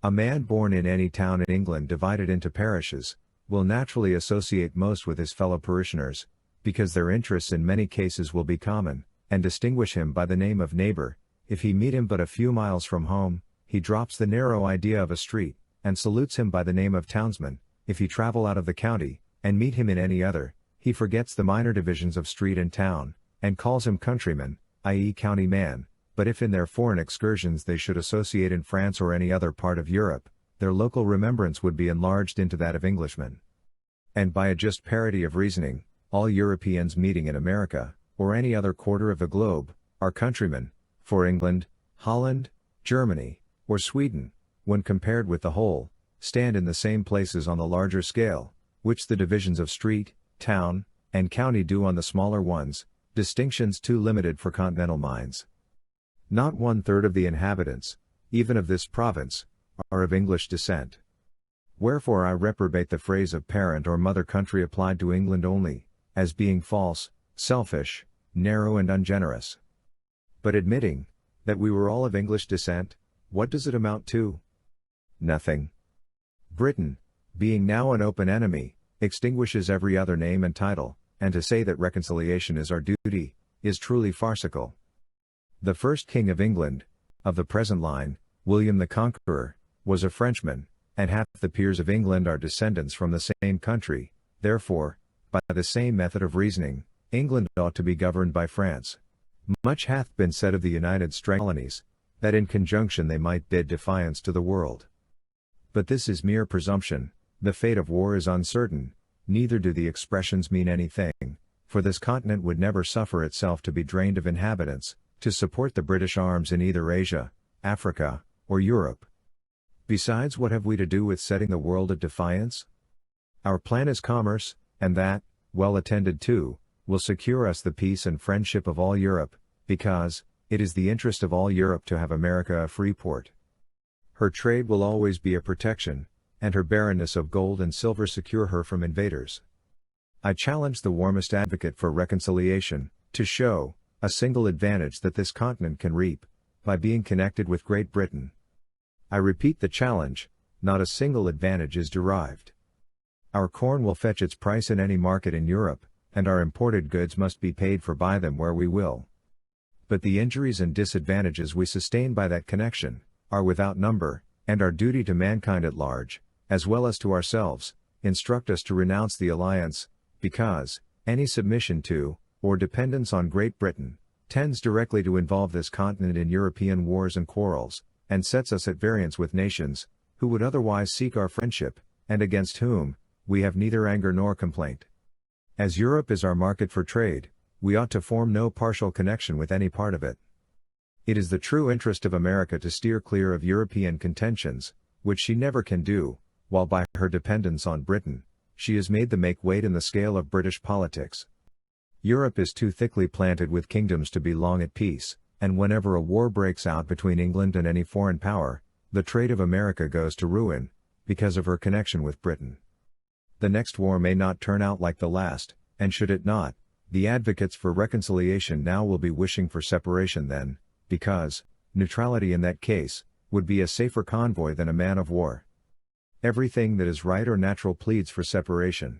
A man born in any town in England divided into parishes, will naturally associate most with his fellow parishioners, because their interests in many cases will be common, and distinguish him by the name of neighbor. If he meet him but a few miles from home, he drops the narrow idea of a street, and salutes him by the name of townsman. If he travel out of the county, and meet him in any other, he forgets the minor divisions of street and town, and calls him countryman, i.e. county man. But if in their foreign excursions they should associate in France or any other part of Europe, their local remembrance would be enlarged into that of Englishman. And by a just parity of reasoning, all Europeans meeting in America, or any other quarter of the globe, are countrymen, for England, Holland, Germany, or Sweden, when compared with the whole, stand in the same places on the larger scale, which the divisions of street, town, and county do on the smaller ones, distinctions too limited for continental minds. Not 1/3 of the inhabitants, even of this province, are of English descent. Wherefore I reprobate the phrase of parent or mother country applied to England only, as being false, selfish, narrow and ungenerous. But admitting, that we were all of English descent, what does it amount to? Nothing. Britain, being now an open enemy, extinguishes every other name and title, and to say that reconciliation is our duty, is truly farcical. The first king of England, of the present line, William the Conqueror, was a Frenchman, and half the peers of England are descendants from the same country. Therefore, by the same method of reasoning, England ought to be governed by France. Much hath been said of the United States colonies, that in conjunction they might bid defiance to the world. But this is mere presumption. The fate of war is uncertain, neither do the expressions mean anything, for this continent would never suffer itself to be drained of inhabitants, to support the British arms in either Asia, Africa, or Europe. Besides, what have we to do with setting the world at defiance? Our plan is commerce, and that, well attended to, will secure us the peace and friendship of all Europe, because, it is the interest of all Europe to have America a free port. Her trade will always be a protection, and her barrenness of gold and silver secure her from invaders. I challenge the warmest advocate for reconciliation, to show, a single advantage that this continent can reap, by being connected with Great Britain. I repeat the challenge, not a single advantage is derived. Our corn will fetch its price in any market in Europe, and our imported goods must be paid for by them where we will. But the injuries and disadvantages we sustain by that connection, are without number, and our duty to mankind at large, as well as to ourselves, instruct us to renounce the alliance, because, any submission to, or dependence on Great Britain, tends directly to involve this continent in European wars and quarrels, and sets us at variance with nations, who would otherwise seek our friendship, and against whom, we have neither anger nor complaint. As Europe is our market for trade, we ought to form no partial connection with any part of it. It is the true interest of America to steer clear of European contentions, which she never can do, while by her dependence on Britain, she is made the make-weight in the scale of British politics. Europe is too thickly planted with kingdoms to be long at peace, and whenever a war breaks out between England and any foreign power, the trade of America goes to ruin, because of her connection with Britain. The next war may not turn out like the last, and should it not, the advocates for reconciliation now will be wishing for separation then, because, neutrality in that case, would be a safer convoy than a man of war. Everything that is right or natural pleads for separation.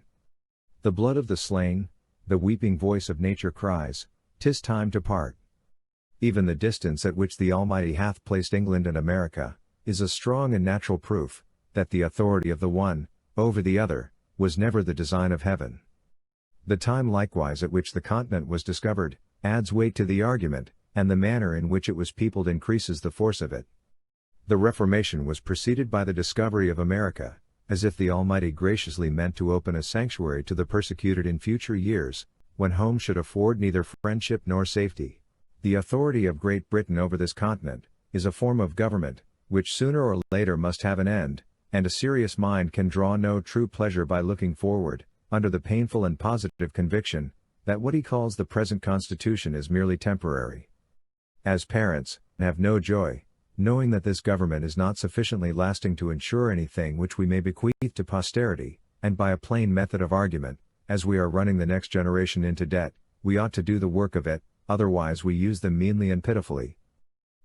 The blood of the slain, the weeping voice of nature cries, "'Tis time to part." Even the distance at which the Almighty hath placed England and America, is a strong and natural proof, that the authority of the one, over the other, was never the design of heaven. The time likewise at which the continent was discovered, adds weight to the argument, and the manner in which it was peopled increases the force of it. The Reformation was preceded by the discovery of America, as if the Almighty graciously meant to open a sanctuary to the persecuted in future years, when home should afford neither friendship nor safety. The authority of Great Britain over this continent, is a form of government, which sooner or later must have an end, and a serious mind can draw no true pleasure by looking forward, under the painful and positive conviction, that what he calls the present Constitution is merely temporary. As parents, have no joy, knowing that this government is not sufficiently lasting to ensure anything which we may bequeath to posterity, and by a plain method of argument, as we are running the next generation into debt, we ought to do the work of it, otherwise we use them meanly and pitifully.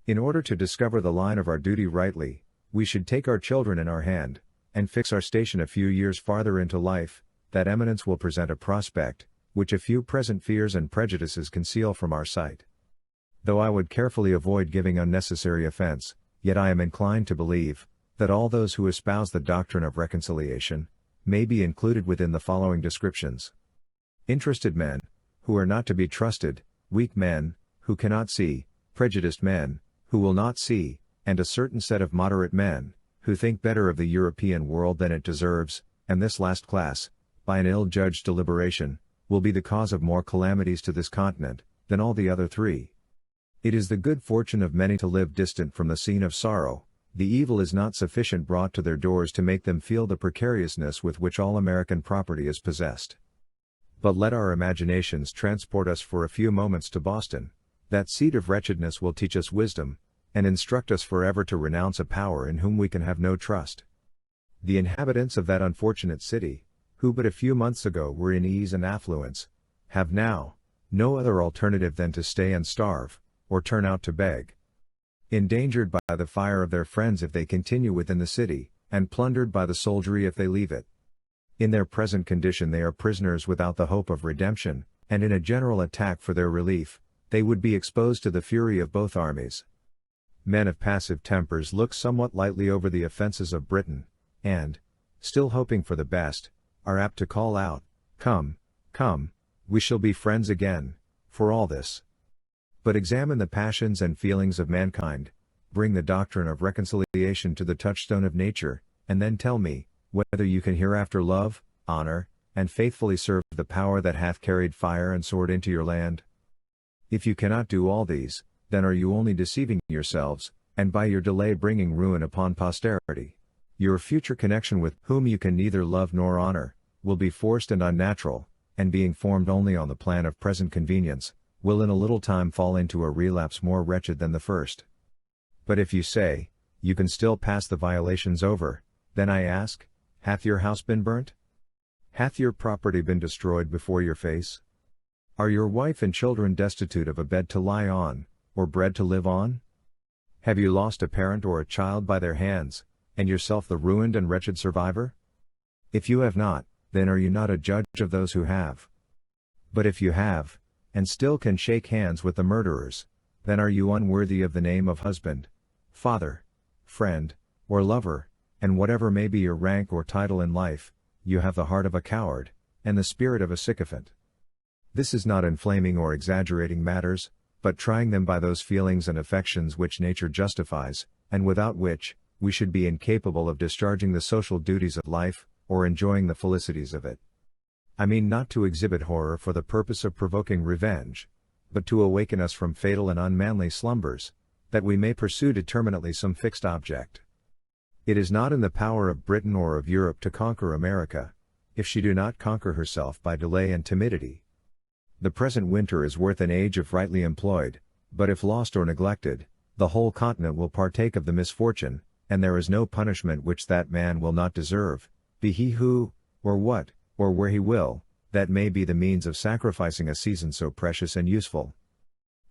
In order to discover the line of our duty rightly, we should take our children in our hand, and fix our station a few years farther into life. That eminence will present a prospect, which a few present fears and prejudices conceal from our sight. Though I would carefully avoid giving unnecessary offense, yet I am inclined to believe, that all those who espouse the doctrine of reconciliation, may be included within the following descriptions. Interested men, who are not to be trusted, weak men, who cannot see, prejudiced men, who will not see, and a certain set of moderate men, who think better of the European world than it deserves, and this last class, by an ill-judged deliberation, will be the cause of more calamities to this continent, than all the other three. It is the good fortune of many to live distant from the scene of sorrow, the evil is not sufficient brought to their doors to make them feel the precariousness with which all American property is possessed. But let our imaginations transport us for a few moments to Boston. That seat of wretchedness will teach us wisdom, and instruct us forever to renounce a power in whom we can have no trust. The inhabitants of that unfortunate city, who but a few months ago were in ease and affluence, have now no other alternative than to stay and starve, or turn out to beg. Endangered by the fire of their friends if they continue within the city, and plundered by the soldiery if they leave it. In their present condition they are prisoners without the hope of redemption, and in a general attack for their relief, they would be exposed to the fury of both armies. Men of passive tempers look somewhat lightly over the offences of Britain, and, still hoping for the best, are apt to call out, "Come, come, we shall be friends again, for all this." But examine the passions and feelings of mankind, bring the doctrine of reconciliation to the touchstone of nature, and then tell me, whether you can hereafter love, honor, and faithfully serve the power that hath carried fire and sword into your land. If you cannot do all these, then are you only deceiving yourselves, and by your delay bringing ruin upon posterity. Your future connection with whom you can neither love nor honor, will be forced and unnatural, and being formed only on the plan of present convenience, will in a little time fall into a relapse more wretched than the first. But if you say, you can still pass the violations over, then I ask, hath your house been burnt? Hath your property been destroyed before your face? Are your wife and children destitute of a bed to lie on, or bread to live on? Have you lost a parent or a child by their hands, and yourself the ruined and wretched survivor? If you have not, then are you not a judge of those who have? But if you have, and still can shake hands with the murderers, then are you unworthy of the name of husband, father, friend, or lover, and whatever may be your rank or title in life, you have the heart of a coward, and the spirit of a sycophant. This is not inflaming or exaggerating matters, but trying them by those feelings and affections which nature justifies, and without which, we should be incapable of discharging the social duties of life, or enjoying the felicities of it. I mean not to exhibit horror for the purpose of provoking revenge, but to awaken us from fatal and unmanly slumbers, that we may pursue determinately some fixed object. It is not in the power of Britain or of Europe to conquer America, if she do not conquer herself by delay and timidity. The present winter is worth an age if rightly employed, but if lost or neglected, the whole continent will partake of the misfortune, and there is no punishment which that man will not deserve, be he who, or what, or where he will, that may be the means of sacrificing a season so precious and useful.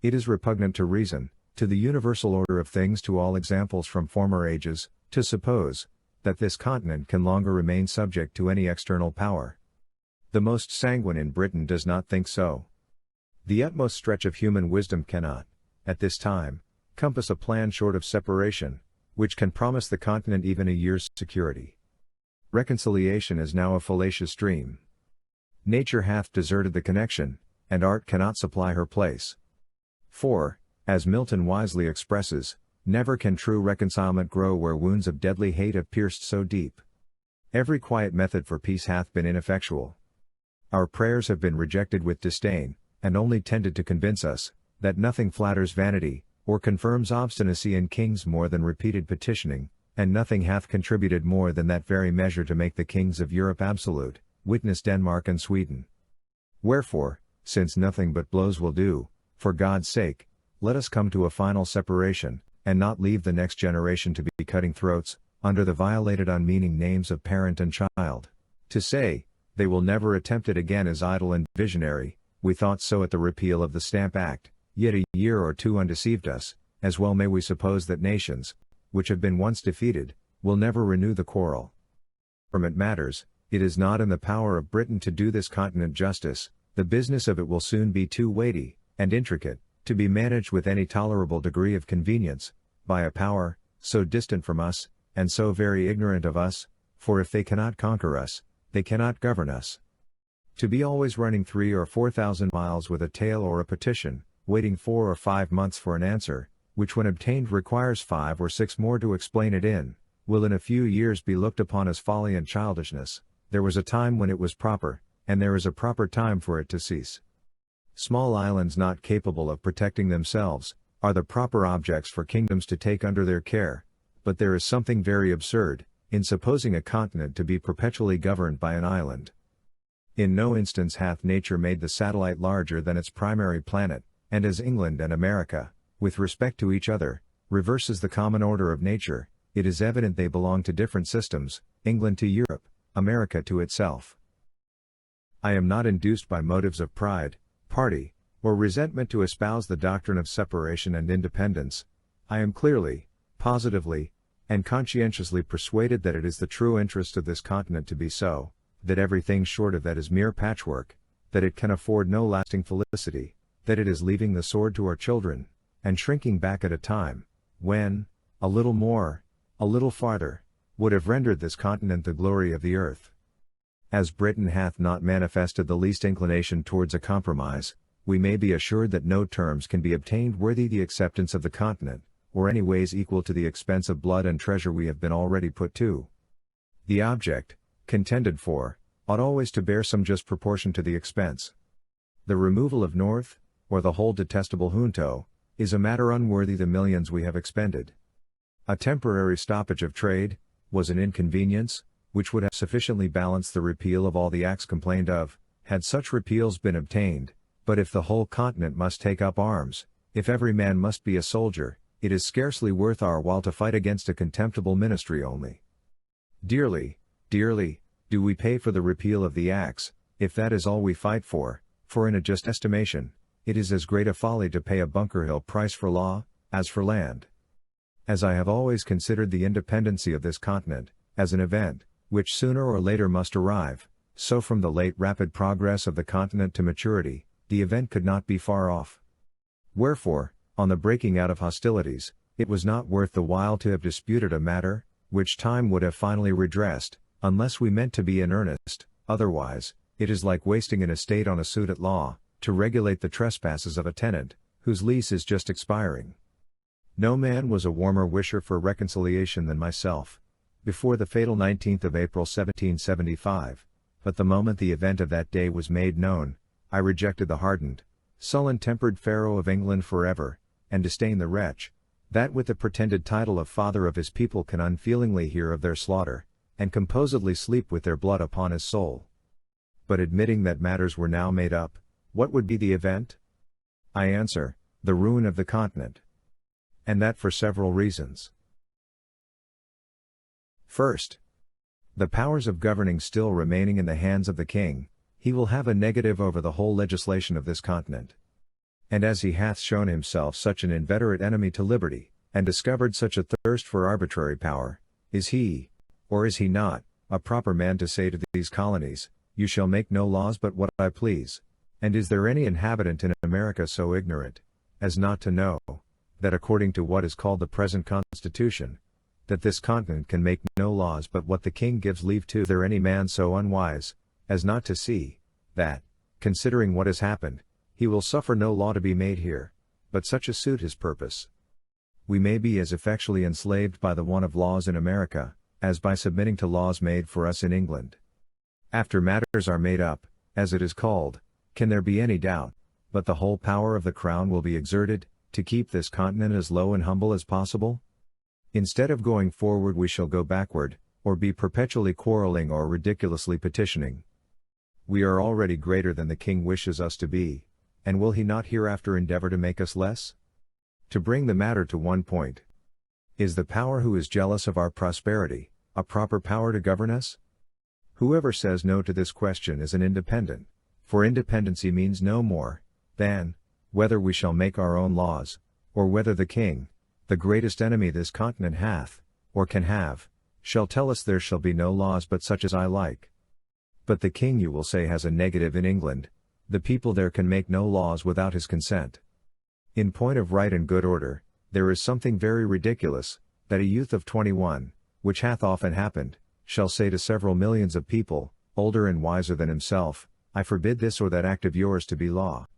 It is repugnant to reason, to the universal order of things, to all examples from former ages, to suppose, that this continent can longer remain subject to any external power. The most sanguine in Britain does not think so. The utmost stretch of human wisdom cannot, at this time, compass a plan short of separation, which can promise the continent even a year's security. Reconciliation is now a fallacious dream. Nature hath deserted the connection, and art cannot supply her place. For, as Milton wisely expresses, never can true reconcilement grow where wounds of deadly hate have pierced so deep. Every quiet method for peace hath been ineffectual. Our prayers have been rejected with disdain, and only tended to convince us, that nothing flatters vanity, or confirms obstinacy in kings more than repeated petitioning, and nothing hath contributed more than that very measure to make the kings of Europe absolute, witness Denmark and Sweden. Wherefore, since nothing but blows will do, for God's sake, let us come to a final separation, and not leave the next generation to be cutting throats, under the violated unmeaning names of parent and child. To say, they will never attempt it again is idle and visionary. We thought so at the repeal of the Stamp Act, yet a year or two undeceived us, as well may we suppose that nations, which have been once defeated, will never renew the quarrel. From it matters, it is not in the power of Britain to do this continent justice, the business of it will soon be too weighty, and intricate, to be managed with any tolerable degree of convenience, by a power, so distant from us, and so very ignorant of us, for if they cannot conquer us, they cannot govern us. To be always running 3 or 4,000 miles with a tale or a petition, waiting 4 or 5 months for an answer, which when obtained requires 5 or 6 more to explain it in, will in a few years be looked upon as folly and childishness. There was a time when it was proper, and there is a proper time for it to cease. Small islands not capable of protecting themselves, are the proper objects for kingdoms to take under their care, but there is something very absurd, in supposing a continent to be perpetually governed by an island. In no instance hath nature made the satellite larger than its primary planet, and as England and America, with respect to each other, reverses the common order of nature, it is evident they belong to different systems, England to Europe, America to itself. I am not induced by motives of pride, party, or resentment to espouse the doctrine of separation and independence. I am clearly, positively, and conscientiously persuaded that it is the true interest of this continent to be so, that everything short of that is mere patchwork, that it can afford no lasting felicity, that it is leaving the sword to our children, and shrinking back at a time, when, a little more, a little farther, would have rendered this continent the glory of the earth. As Britain hath not manifested the least inclination towards a compromise, we may be assured that no terms can be obtained worthy the acceptance of the continent, or any ways equal to the expense of blood and treasure we have been already put to. The object, contended for, ought always to bear some just proportion to the expense. The removal of North, or the whole detestable junto, is a matter unworthy the millions we have expended. A temporary stoppage of trade, was an inconvenience, which would have sufficiently balanced the repeal of all the acts complained of, had such repeals been obtained, but if the whole continent must take up arms, if every man must be a soldier, it is scarcely worth our while to fight against a contemptible ministry only. Dearly, dearly, do we pay for the repeal of the acts, if that is all we fight for in a just estimation, it is as great a folly to pay a Bunker Hill price for law, as for land. As I have always considered the independency of this continent, as an event, which sooner or later must arrive, so from the late rapid progress of the continent to maturity, the event could not be far off. Wherefore, on the breaking out of hostilities, it was not worth the while to have disputed a matter, which time would have finally redressed, unless we meant to be in earnest. Otherwise, it is like wasting an estate on a suit at law, to regulate the trespasses of a tenant, whose lease is just expiring. No man was a warmer wisher for reconciliation than myself, before the fatal 19th of April 1775, but the moment the event of that day was made known, I rejected the hardened, sullen-tempered Pharaoh of England forever, and disdain the wretch, that with the pretended title of father of his people can unfeelingly hear of their slaughter, and composedly sleep with their blood upon his soul. But admitting that matters were now made up, what would be the event? I answer, the ruin of the continent. And that for several reasons. First, the powers of governing still remaining in the hands of the king, he will have a negative over the whole legislation of this continent. And as he hath shown himself such an inveterate enemy to liberty, and discovered such a thirst for arbitrary power, is he, or is he not, a proper man to say to these colonies, you shall make no laws but what I please? And is there any inhabitant in America so ignorant, as not to know, that according to what is called the present Constitution, that this continent can make no laws but what the king gives leave to? Is there any man so unwise, as not to see, that, considering what has happened, he will suffer no law to be made here, but such as suit his purpose? We may be as effectually enslaved by the want of laws in America, as by submitting to laws made for us in England. After matters are made up, as it is called, can there be any doubt, but the whole power of the crown will be exerted, to keep this continent as low and humble as possible? Instead of going forward we shall go backward, or be perpetually quarreling or ridiculously petitioning. We are already greater than the king wishes us to be, and will he not hereafter endeavor to make us less? To bring the matter to one point, is the power who is jealous of our prosperity, a proper power to govern us? Whoever says no to this question is an independent, for independency means no more, than, whether we shall make our own laws, or whether the king, the greatest enemy this continent hath, or can have, shall tell us there shall be no laws but such as I like. But the king, you will say, has a negative in England, the people there can make no laws without his consent. In point of right and good order, there is something very ridiculous, that a youth of 21, which hath often happened, shall say to several millions of people, older and wiser than himself, I forbid this or that act of yours to be law.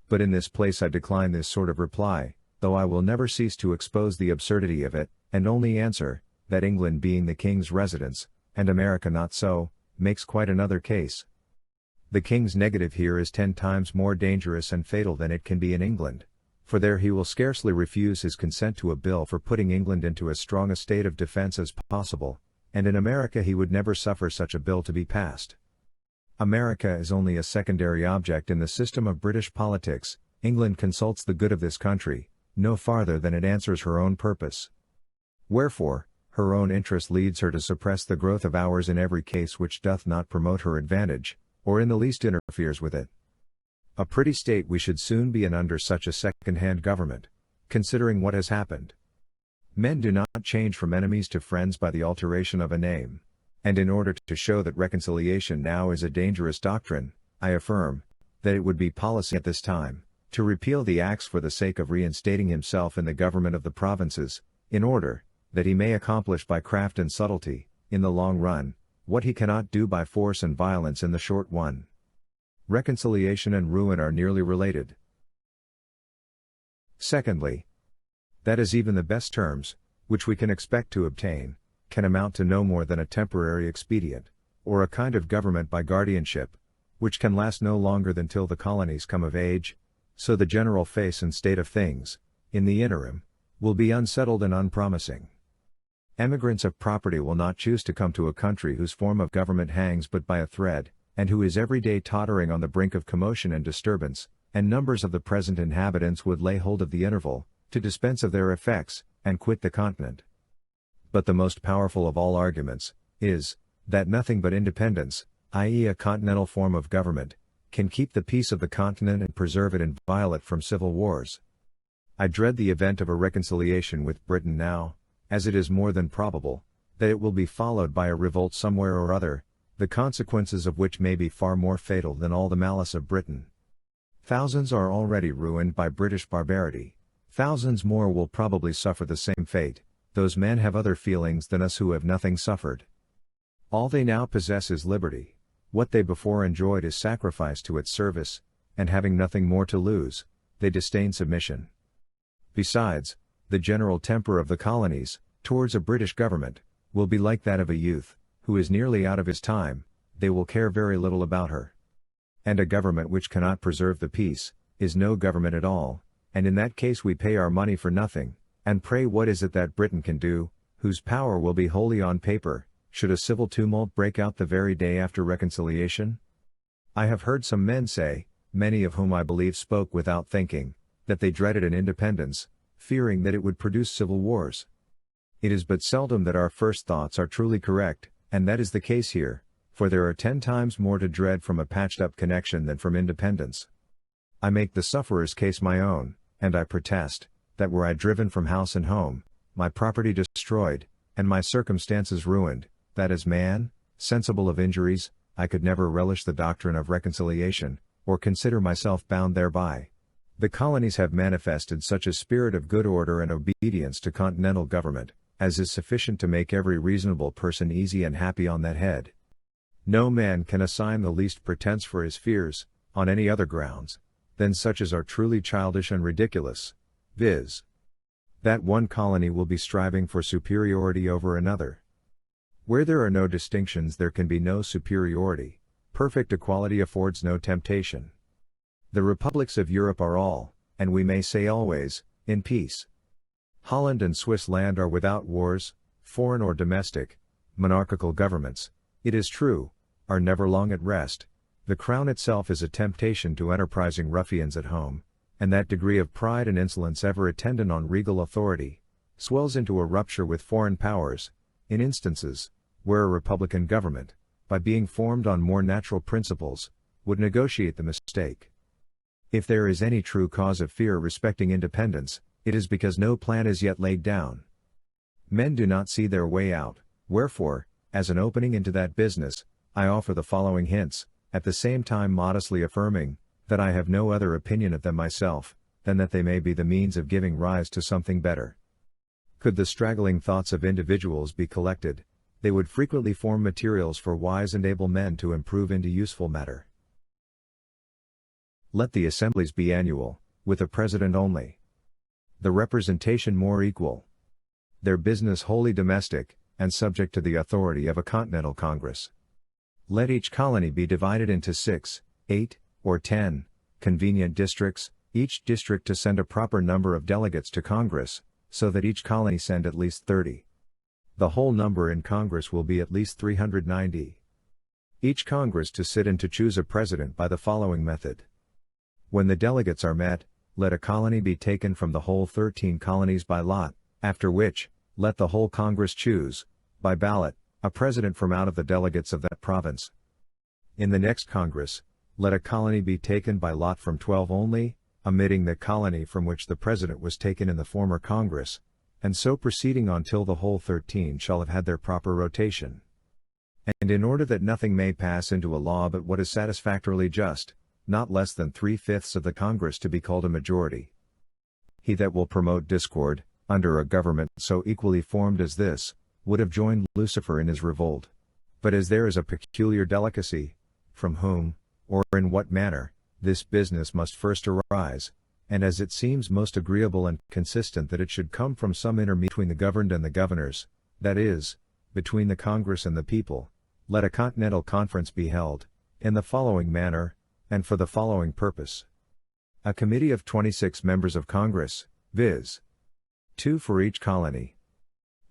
But in this place I decline this sort of reply, though I will never cease to expose the absurdity of it, and only answer, that England being the King's residence, and America not so, makes quite another case. The King's negative here is 10 times more dangerous and fatal than it can be in England, for there he will scarcely refuse his consent to a bill for putting England into as strong a state of defense as possible, and in America he would never suffer such a bill to be passed. America is only a secondary object in the system of British politics. England consults the good of this country, no farther than it answers her own purpose. Wherefore, her own interest leads her to suppress the growth of ours in every case which doth not promote her advantage, or in the least interferes with it. A pretty state we should soon be in under such a second-hand government, considering what has happened. Men do not change from enemies to friends by the alteration of a name, and in order to show that reconciliation now is a dangerous doctrine, I affirm, that it would be policy at this time, to repeal the acts for the sake of reinstating himself in the government of the provinces, in order, that he may accomplish by craft and subtlety, in the long run, what he cannot do by force and violence in the short one. Reconciliation and ruin are nearly related. Secondly, that is even the best terms, which we can expect to obtain, can amount to no more than a temporary expedient, or a kind of government by guardianship, which can last no longer than till the colonies come of age, so the general face and state of things, in the interim, will be unsettled and unpromising. Emigrants of property will not choose to come to a country whose form of government hangs but by a thread, and who is every day tottering on the brink of commotion and disturbance, and numbers of the present inhabitants would lay hold of the interval, to dispense of their effects, and quit the continent. But the most powerful of all arguments, is, that nothing but independence, i.e. a continental form of government, can keep the peace of the continent and preserve it inviolate from civil wars. I dread the event of a reconciliation with Britain now, as it is more than probable, that it will be followed by a revolt somewhere or other, the consequences of which may be far more fatal than all the malice of Britain. Thousands are already ruined by British barbarity, thousands more will probably suffer the same fate. Those men have other feelings than us who have nothing suffered. All they now possess is liberty, what they before enjoyed is sacrificed to its service, and having nothing more to lose, they disdain submission. Besides, the general temper of the colonies, towards a British government, will be like that of a youth, who is nearly out of his time. They will care very little about her. And a government which cannot preserve the peace, is no government at all, and in that case we pay our money for nothing, and pray what is it that Britain can do, whose power will be wholly on paper, should a civil tumult break out the very day after reconciliation? I have heard some men say, many of whom I believe spoke without thinking, that they dreaded an independence, fearing that it would produce civil wars. It is but seldom that our first thoughts are truly correct, and that is the case here, for there are 10 times more to dread from a patched-up connection than from independence. I make the sufferer's case my own, and I protest, that were I driven from house and home, my property destroyed, and my circumstances ruined, that as man, sensible of injuries, I could never relish the doctrine of reconciliation, or consider myself bound thereby. The colonies have manifested such a spirit of good order and obedience to continental government, as is sufficient to make every reasonable person easy and happy on that head. No man can assign the least pretense for his fears, on any other grounds, than such as are truly childish and ridiculous, viz. that one colony will be striving for superiority over another. Where there are no distinctions there can be no superiority, perfect equality affords no temptation. The republics of Europe are all, and we may say always, in peace. Holland and Swiss land are without wars, foreign or domestic. Monarchical governments, it is true, are never long at rest. The crown itself is a temptation to enterprising ruffians at home, and that degree of pride and insolence ever attendant on regal authority, swells into a rupture with foreign powers, in instances, where a republican government, by being formed on more natural principles, would negotiate the mistake. If there is any true cause of fear respecting independence, it is because no plan is yet laid down. Men do not see their way out, wherefore, as an opening into that business, I offer the following hints, at the same time modestly affirming, that I have no other opinion of them myself, than that they may be the means of giving rise to something better. Could the straggling thoughts of individuals be collected, they would frequently form materials for wise and able men to improve into useful matter. Let the assemblies be annual, with a president only. The representation more equal. Their business wholly domestic, and subject to the authority of a continental congress. Let each colony be divided into 6, 8, or 10, convenient districts, each district to send a proper number of delegates to Congress, so that each colony send at least 30. The whole number in Congress will be at least 390. Each Congress to sit and to choose a president by the following method. When the delegates are met, let a colony be taken from the whole 13 colonies by lot, after which, let the whole Congress choose, by ballot, a president from out of the delegates of that province. In the next Congress, let a colony be taken by lot from 12 only, omitting the colony from which the president was taken in the former Congress, and so proceeding on till the whole 13 shall have had their proper rotation. And in order that nothing may pass into a law but what is satisfactorily just, not less than 3/5 of the Congress to be called a majority. He that will promote discord, under a government so equally formed as this, would have joined Lucifer in his revolt. But as there is a peculiar delicacy, from whom, or in what manner, this business must first arise, and as it seems most agreeable and consistent that it should come from some intermediate between the governed and the governors, that is, between the Congress and the people, let a continental conference be held, in the following manner, and for the following purpose. A committee of 26 members of Congress, viz. 2 for each colony,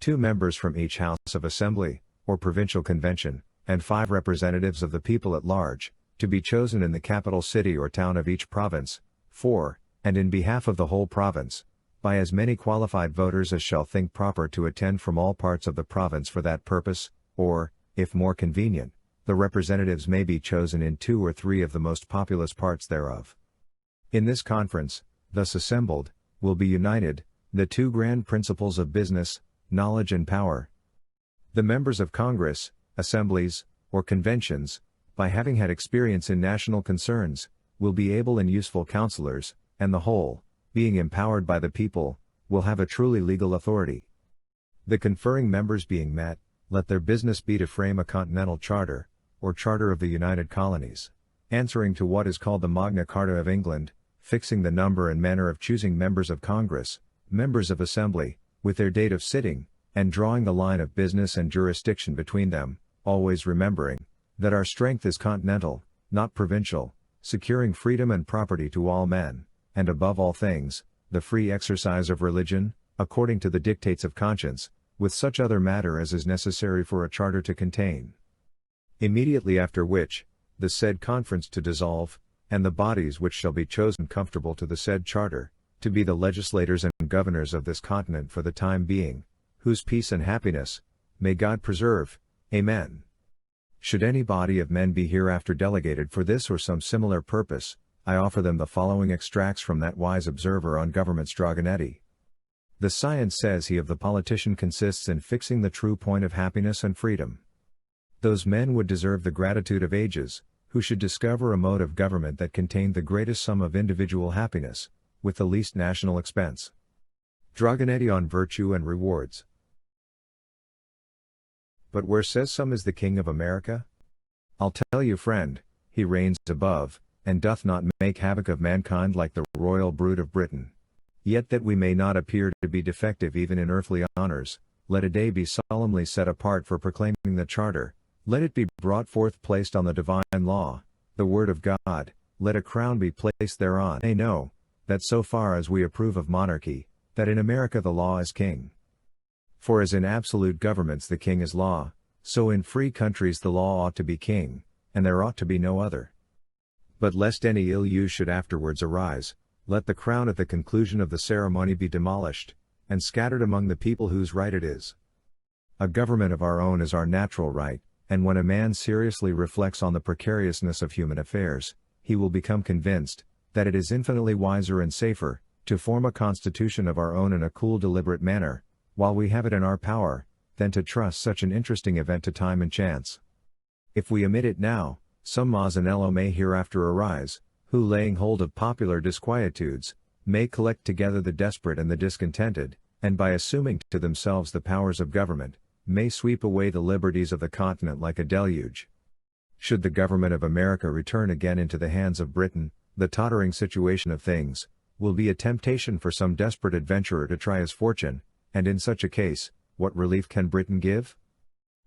2 members from each House of Assembly, or Provincial Convention, and 5 representatives of the people at large, to be chosen in the capital city or town of each province, 4, and in behalf of the whole province, by as many qualified voters as shall think proper to attend from all parts of the province for that purpose, or, if more convenient, the representatives may be chosen in 2 or 3 of the most populous parts thereof. In this conference, thus assembled, will be united, the 2 grand principles of business, knowledge and power. The members of Congress, assemblies, or conventions, by having had experience in national concerns, will be able and useful counselors, and the whole, being empowered by the people, will have a truly legal authority. The conferring members being met, let their business be to frame a continental charter, or charter of the United Colonies, answering to what is called the Magna Carta of England, fixing the number and manner of choosing members of Congress, members of Assembly, with their date of sitting, and drawing the line of business and jurisdiction between them, always remembering that our strength is continental, not provincial, securing freedom and property to all men, and above all things, the free exercise of religion, according to the dictates of conscience, with such other matter as is necessary for a charter to contain. Immediately after which, the said conference to dissolve, and the bodies which shall be chosen conformable to the said charter, to be the legislators and governors of this continent for the time being, whose peace and happiness, may God preserve, Amen. Should any body of men be hereafter delegated for this or some similar purpose, I offer them the following extracts from that wise observer on government Straganetti. The science, says he, of the politician consists in fixing the true point of happiness and freedom. Those men would deserve the gratitude of ages, who should discover a mode of government that contained the greatest sum of individual happiness, with the least national expense. Straganetti on Virtue and Rewards. But where says some is the King of America? I'll tell you, friend, he reigns above, and doth not make havoc of mankind like the royal brood of Britain. Yet that we may not appear to be defective even in earthly honors, let a day be solemnly set apart for proclaiming the charter, let it be brought forth placed on the divine law, the word of God, let a crown be placed thereon. Nay, no, that so far as we approve of monarchy, that in America the law is king. For as in absolute governments the king is law, so in free countries the law ought to be king, and there ought to be no other. But lest any ill use should afterwards arise, let the crown at the conclusion of the ceremony be demolished, and scattered among the people whose right it is. A government of our own is our natural right, and when a man seriously reflects on the precariousness of human affairs, he will become convinced that it is infinitely wiser and safer to form a constitution of our own in a cool, deliberate manner, while we have it in our power, than to trust such an interesting event to time and chance. If we omit it now, some Mazzanello may hereafter arise, who, laying hold of popular disquietudes, may collect together the desperate and the discontented, and by assuming to themselves the powers of government, may sweep away the liberties of the continent like a deluge. Should the government of America return again into the hands of Britain, the tottering situation of things will be a temptation for some desperate adventurer to try his fortune, and in such a case, what relief can Britain give?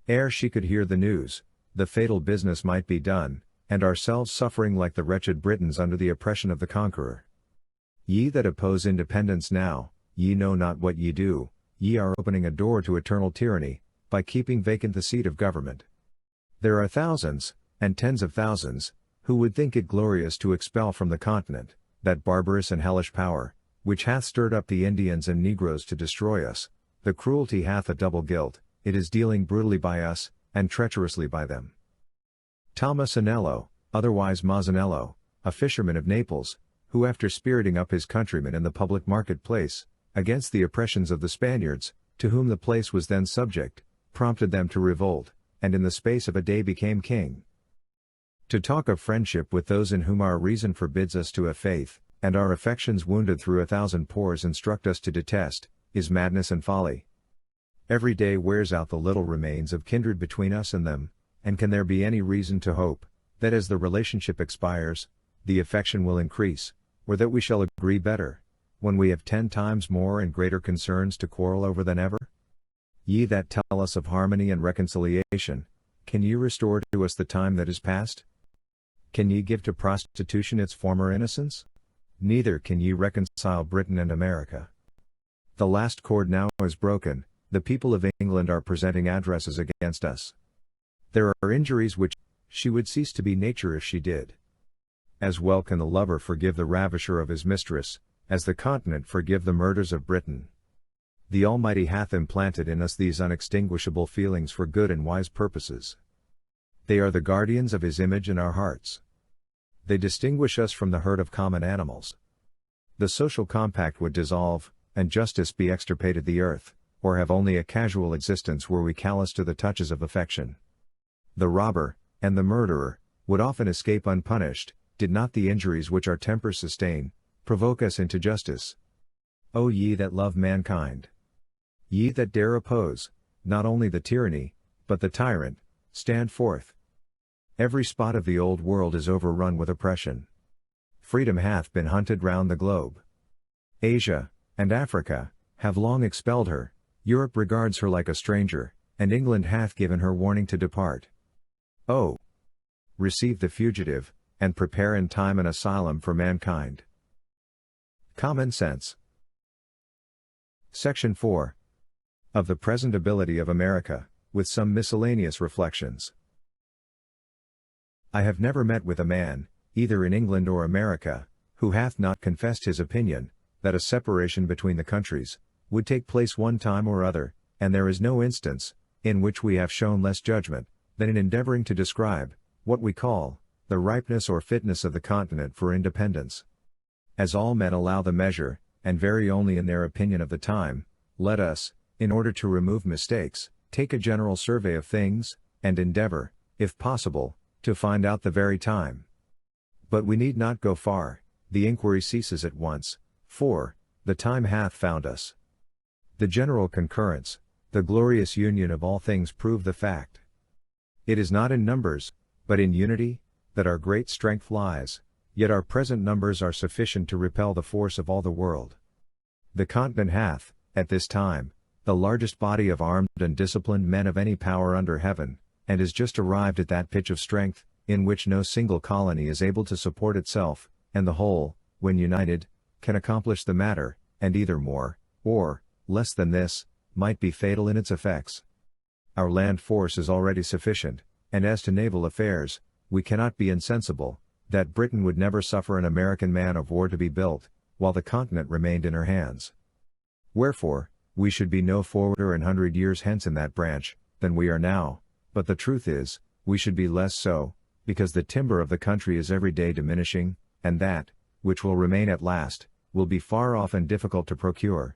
Ere she could hear the news, the fatal business might be done, and ourselves suffering like the wretched Britons under the oppression of the conqueror. Ye that oppose independence now, ye know not what ye do, ye are opening a door to eternal tyranny, by keeping vacant the seat of government. There are thousands, and tens of thousands, who would think it glorious to expel from the continent, that barbarous and hellish power, which hath stirred up the Indians and Negroes to destroy us. The cruelty hath a double guilt, it is dealing brutally by us, and treacherously by them. Thomas Anello, otherwise Mazzanello, a fisherman of Naples, who after spiriting up his countrymen in the public market-place, against the oppressions of the Spaniards, to whom the place was then subject, prompted them to revolt, and in the space of a day became king. To talk of friendship with those in whom our reason forbids us to have faith, and our affections wounded through 1,000 pores instruct us to detest, is madness and folly. Every day wears out the little remains of kindred between us and them, and can there be any reason to hope, that as the relationship expires, the affection will increase, or that we shall agree better, when we have 10 times more and greater concerns to quarrel over than ever? Ye that tell us of harmony and reconciliation, can ye restore to us the time that is past? Can ye give to prostitution its former innocence? Neither can ye reconcile Britain and America. The last cord now is broken, the people of England are presenting addresses against us. There are injuries which she would cease to be nature if she did. As well can the lover forgive the ravisher of his mistress, as the continent forgive the murders of Britain. The Almighty hath implanted in us these unextinguishable feelings for good and wise purposes. They are the guardians of His image in our hearts. They distinguish us from the herd of common animals. The social compact would dissolve, and justice be extirpated the earth, or have only a casual existence were we callous to the touches of affection. The robber, and the murderer, would often escape unpunished, did not the injuries which our tempers sustain, provoke us into justice. O ye that love mankind! Ye that dare oppose, not only the tyranny, but the tyrant, stand forth. Every spot of the old world is overrun with oppression. Freedom hath been hunted round the globe. Asia, and Africa, have long expelled her, Europe regards her like a stranger, and England hath given her warning to depart. Oh! Receive the fugitive, and prepare in time an asylum for mankind. Common Sense. Section 4. Of the present ability of America, with some miscellaneous reflections. I have never met with a man, either in England or America, who hath not confessed his opinion, that a separation between the countries, would take place one time or other, and there is no instance, in which we have shown less judgment, than in endeavoring to describe, what we call, the ripeness or fitness of the continent for independence. As all men allow the measure, and vary only in their opinion of the time, let us, in order to remove mistakes, take a general survey of things, and endeavor, if possible, to find out the very time. But we need not go far, the inquiry ceases at once, for, the time hath found us. The general concurrence, the glorious union of all things prove the fact. It is not in numbers, but in unity, that our great strength lies, yet our present numbers are sufficient to repel the force of all the world. The continent hath, at this time, the largest body of armed and disciplined men of any power under heaven, and is just arrived at that pitch of strength, in which no single colony is able to support itself, and the whole, when united, can accomplish the matter, and either more, or, less than this, might be fatal in its effects. Our land force is already sufficient, and as to naval affairs, we cannot be insensible, that Britain would never suffer an American man of war to be built, while the continent remained in her hands. Wherefore, we should be no forwarder 100 years hence in that branch, than we are now, but the truth is, we should be less so, because the timber of the country is every day diminishing, and that, which will remain at last, will be far off and difficult to procure.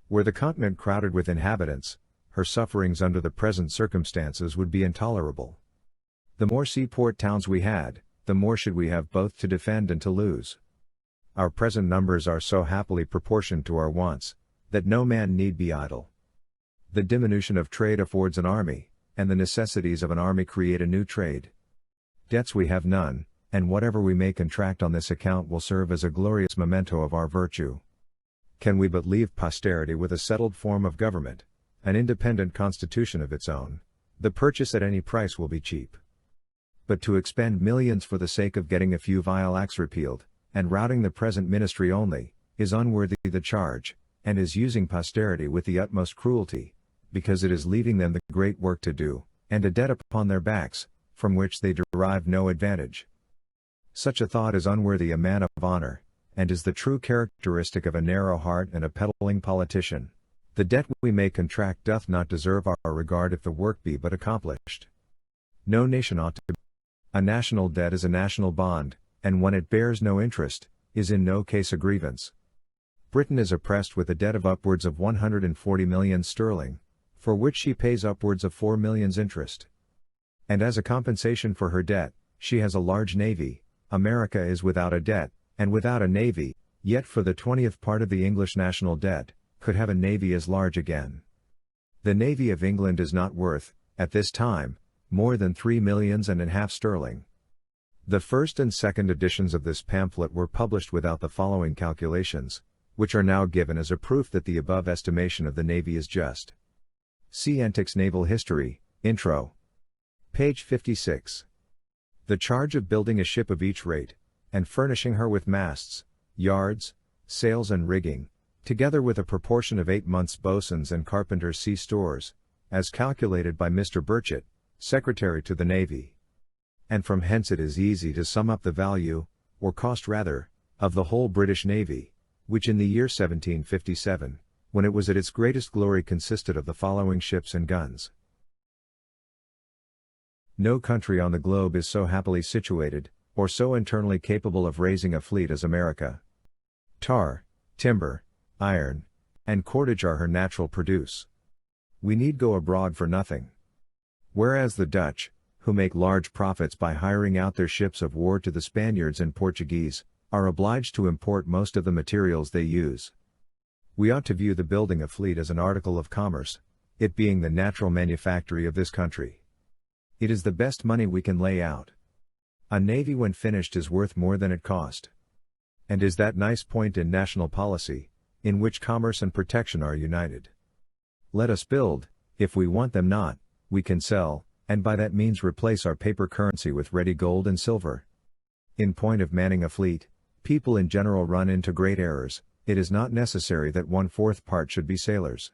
Were the continent crowded with inhabitants, her sufferings under the present circumstances would be intolerable. The more seaport towns we had, the more should we have both to defend and to lose. Our present numbers are so happily proportioned to our wants, that no man need be idle. The diminution of trade affords an army, and the necessities of an army create a new trade. Debts we have none, and whatever we may contract on this account will serve as a glorious memento of our virtue. Can we but leave posterity with a settled form of government, an independent constitution of its own, the purchase at any price will be cheap. But to expend millions for the sake of getting a few vile acts repealed, and routing the present ministry only, is unworthy the charge, and is using posterity with the utmost cruelty, because it is leaving them the great work to do, and a debt upon their backs, from which they derive no advantage. Such a thought is unworthy a man of honor, and is the true characteristic of a narrow heart and a peddling politician. The debt we may contract doth not deserve our regard if the work be but accomplished. No nation ought to. A national debt is a national bond, and when it bears no interest, is in no case a grievance. Britain is oppressed with a debt of upwards of 140 millions sterling, for which she pays upwards of 4 millions interest. And as a compensation for her debt, she has a large navy. America is without a debt, and without a navy, yet for the 20th part of the English national debt, could have a navy as large again. The navy of England is not worth, at this time, more than 3 millions and a half sterling. The first and second editions of this pamphlet were published without the following calculations, which are now given as a proof that the above estimation of the navy is just. See Entick's Naval History, Intro. Page 56. The charge of building a ship of each rate, and furnishing her with masts, yards, sails and rigging, together with a proportion of 8 months' boatswains' and carpenters' sea stores, as calculated by Mr. Burchett, Secretary to the Navy. And from hence it is easy to sum up the value, or cost rather, of the whole British Navy, which in the year 1757, when it was at its greatest glory, consisted of the following ships and guns. No country on the globe is so happily situated, or so internally capable of raising a fleet as America. Tar, timber, iron, and cordage are her natural produce. We need go abroad for nothing. Whereas the Dutch, who make large profits by hiring out their ships of war to the Spaniards and Portuguese, are obliged to import most of the materials they use. We ought to view the building a fleet as an article of commerce, it being the natural manufactory of this country. It is the best money we can lay out. A navy when finished is worth more than it cost. And is that nice point in national policy, in which commerce and protection are united. Let us build, if we want them not, we can sell, and by that means replace our paper currency with ready gold and silver. In point of manning a fleet, people in general run into great errors. It is not necessary that 1/4 part should be sailors.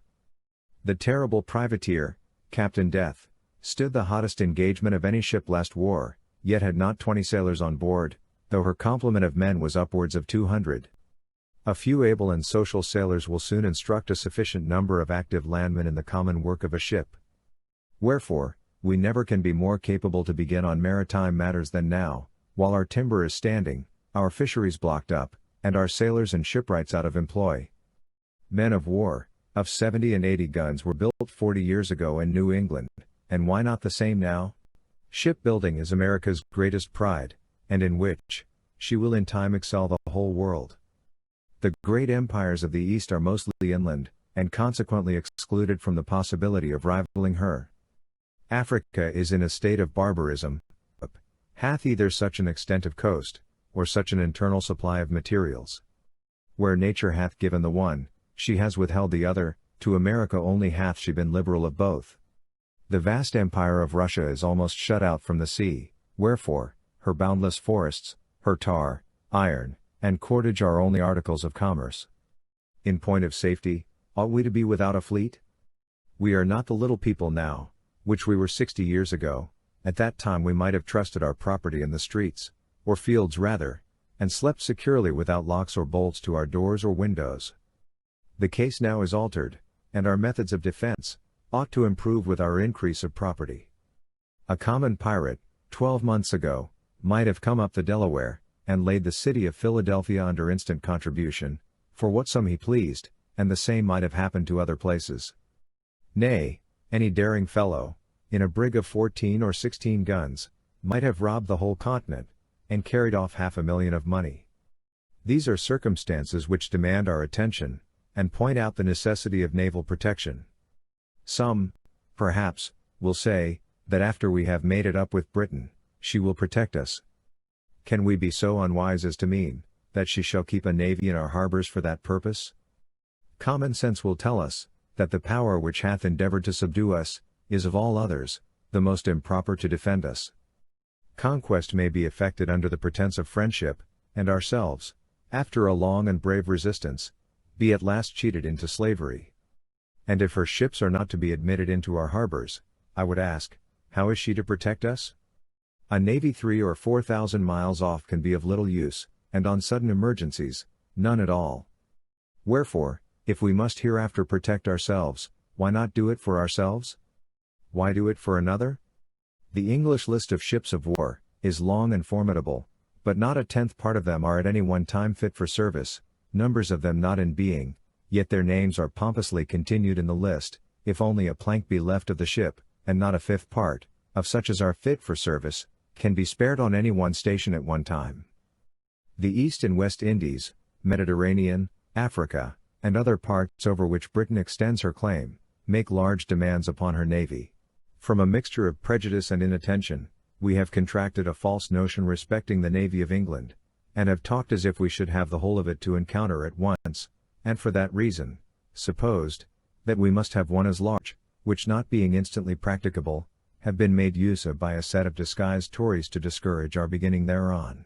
The terrible privateer, Captain Death, stood the hottest engagement of any ship last war, yet had not 20 sailors on board, though her complement of men was upwards of 200. A few able and social sailors will soon instruct a sufficient number of active landmen in the common work of a ship. Wherefore, we never can be more capable to begin on maritime matters than now, while our timber is standing, our fisheries blocked up, and our sailors and shipwrights out of employ. Men of war, of 70 and 80 guns were built 40 years ago in New England, and why not the same now? Shipbuilding is America's greatest pride, and in which, she will in time excel the whole world. The great empires of the East are mostly inland, and consequently excluded from the possibility of rivaling her. Africa is in a state of barbarism, hath either such an extent of coast, or such an internal supply of materials. Where nature hath given the one, she has withheld the other, to America only hath she been liberal of both. The vast empire of Russia is almost shut out from the sea, wherefore, her boundless forests, her tar, iron, and cordage are only articles of commerce. In point of safety, ought we to be without a fleet? We are not the little people now, which we were 60 years ago. At that time we might have trusted our property in the streets, or fields rather, and slept securely without locks or bolts to our doors or windows. The case now is altered, and our methods of defense ought to improve with our increase of property. A common pirate, 12 months ago, might have come up the Delaware, and laid the city of Philadelphia under instant contribution, for what sum he pleased, and the same might have happened to other places. Nay, any daring fellow, in a brig of 14 or 16 guns, might have robbed the whole continent, and carried off 500,000 of money. These are circumstances which demand our attention, and point out the necessity of naval protection. Some, perhaps, will say, that after we have made it up with Britain, she will protect us. Can we be so unwise as to mean, that she shall keep a navy in our harbors for that purpose? Common sense will tell us, that the power which hath endeavored to subdue us, is of all others, the most improper to defend us. Conquest may be effected under the pretense of friendship, and ourselves, after a long and brave resistance, be at last cheated into slavery. And if her ships are not to be admitted into our harbors, I would ask, how is she to protect us? A navy 3,000 or 4,000 miles off can be of little use, and on sudden emergencies, none at all. Wherefore, if we must hereafter protect ourselves, why not do it for ourselves? Why do it for another? The English list of ships of war is long and formidable, but not a tenth part of them are at any one time fit for service, numbers of them not in being, yet their names are pompously continued in the list, if only a plank be left of the ship, and not a fifth part, of such as are fit for service, can be spared on any one station at one time. The East and West Indies, Mediterranean, Africa, and other parts over which Britain extends her claim, make large demands upon her navy. From a mixture of prejudice and inattention, we have contracted a false notion respecting the Navy of England, and have talked as if we should have the whole of it to encounter at once, and for that reason, supposed, that we must have one as large, which not being instantly practicable, have been made use of by a set of disguised Tories to discourage our beginning thereon.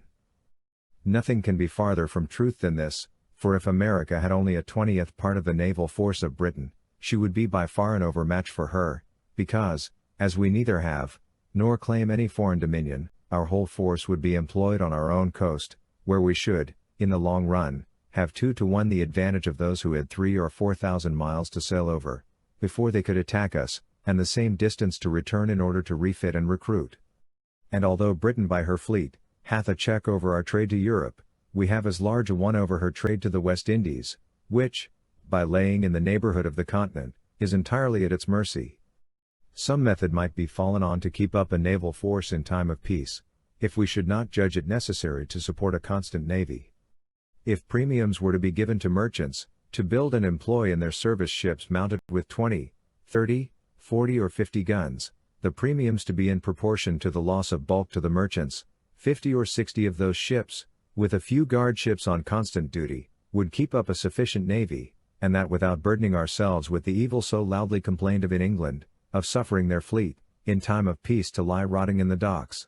Nothing can be farther from truth than this, for if America had only a 20th part of the naval force of Britain, she would be by far an overmatch for her, because, as we neither have, nor claim any foreign dominion, our whole force would be employed on our own coast, where we should, in the long run, have 2 to 1 the advantage of those who had 3,000 or 4,000 miles to sail over, before they could attack us, and the same distance to return in order to refit and recruit. And although Britain by her fleet, hath a check over our trade to Europe, we have as large a one over her trade to the West Indies, which, by laying in the neighborhood of the continent, is entirely at its mercy. Some method might be fallen on to keep up a naval force in time of peace, if we should not judge it necessary to support a constant navy. If premiums were to be given to merchants, to build and employ in their service ships mounted with 20, 30, 40 or 50 guns, the premiums to be in proportion to the loss of bulk to the merchants, 50 or 60 of those ships, with a few guard ships on constant duty, would keep up a sufficient navy, and that without burdening ourselves with the evil so loudly complained of in England, of suffering their fleet, in time of peace to lie rotting in the docks.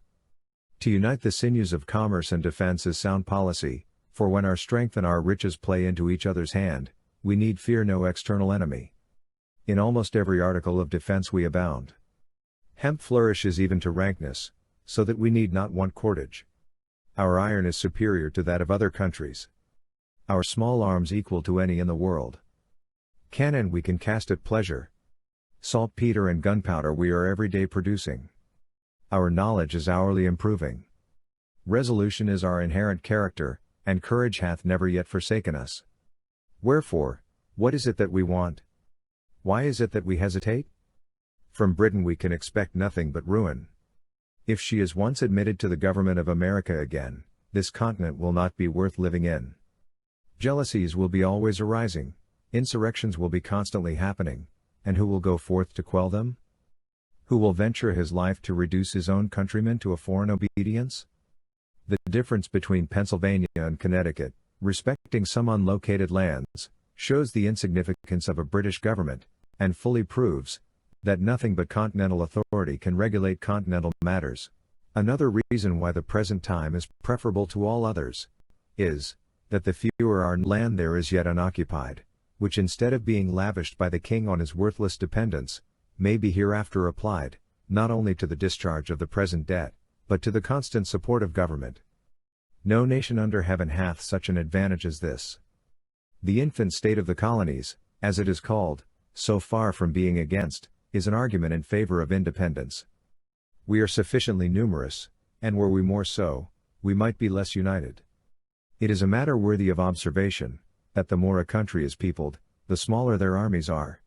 To unite the sinews of commerce and defense is sound policy, for when our strength and our riches play into each other's hand, we need fear no external enemy. In almost every article of defense we abound. Hemp flourishes even to rankness, so that we need not want cordage. Our iron is superior to that of other countries. Our small arms equal to any in the world. Cannon we can cast at pleasure. Saltpeter and gunpowder we are every day producing. Our knowledge is hourly improving. Resolution is our inherent character, and courage hath never yet forsaken us. Wherefore, what is it that we want? Why is it that we hesitate? From Britain we can expect nothing but ruin. If she is once admitted to the government of America again, this continent will not be worth living in. Jealousies will be always arising, insurrections will be constantly happening, and who will go forth to quell them? Who will venture his life to reduce his own countrymen to a foreign obedience? The difference between Pennsylvania and Connecticut, respecting some unlocated lands, shows the insignificance of a British government, and fully proves that nothing but continental authority can regulate continental matters. Another reason why the present time is preferable to all others is that the fewer our land there is yet unoccupied, which instead of being lavished by the king on his worthless dependents, may be hereafter applied, not only to the discharge of the present debt, but to the constant support of government. No nation under heaven hath such an advantage as this. The infant state of the colonies, as it is called, so far from being against, is an argument in favor of independence. We are sufficiently numerous, and were we more so, we might be less united. It is a matter worthy of observation, that the more a country is peopled, the smaller their armies are.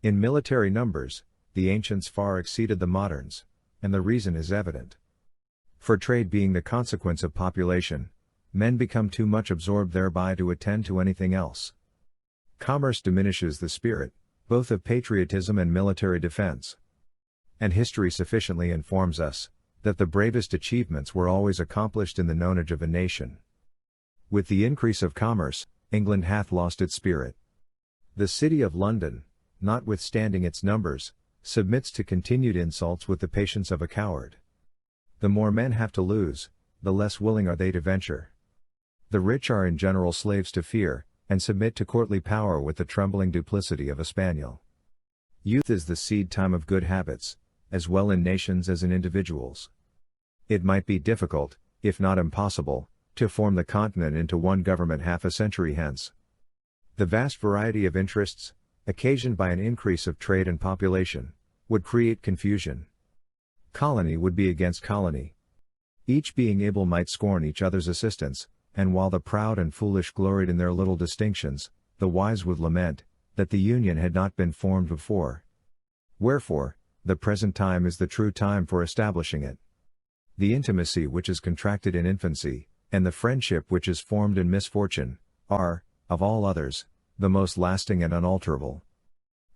In military numbers, the ancients far exceeded the moderns, and the reason is evident. For trade being the consequence of population, men become too much absorbed thereby to attend to anything else. Commerce diminishes the spirit, both of patriotism and military defense. And history sufficiently informs us, that the bravest achievements were always accomplished in the nonage of a nation. With the increase of commerce, England hath lost its spirit. The city of London, notwithstanding its numbers, submits to continued insults with the patience of a coward. The more men have to lose, the less willing are they to venture. The rich are in general slaves to fear, and submit to courtly power with the trembling duplicity of a spaniel. Youth is the seed time of good habits, as well in nations as in individuals. It might be difficult, if not impossible, to form the continent into one government half a century hence. The vast variety of interests, occasioned by an increase of trade and population, would create confusion. Colony would be against colony. Each being able might scorn each other's assistance, and while the proud and foolish gloried in their little distinctions, the wise would lament, that the union had not been formed before. Wherefore, the present time is the true time for establishing it. The intimacy which is contracted in infancy, and the friendship which is formed in misfortune, are, of all others, the most lasting and unalterable.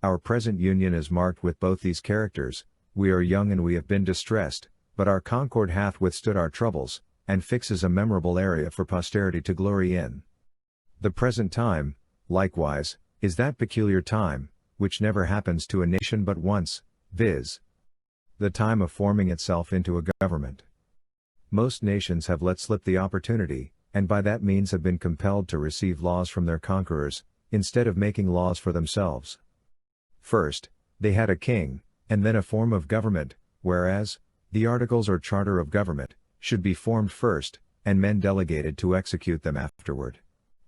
Our present union is marked with both these characters. We are young and we have been distressed, but our concord hath withstood our troubles, and fixes a memorable area for posterity to glory in. The present time, likewise, is that peculiar time, which never happens to a nation but once, viz. the time of forming itself into a government. Most nations have let slip the opportunity, and by that means have been compelled to receive laws from their conquerors, instead of making laws for themselves. First, they had a king, and then a form of government, whereas, the articles or charter of government, should be formed first, and men delegated to execute them afterward.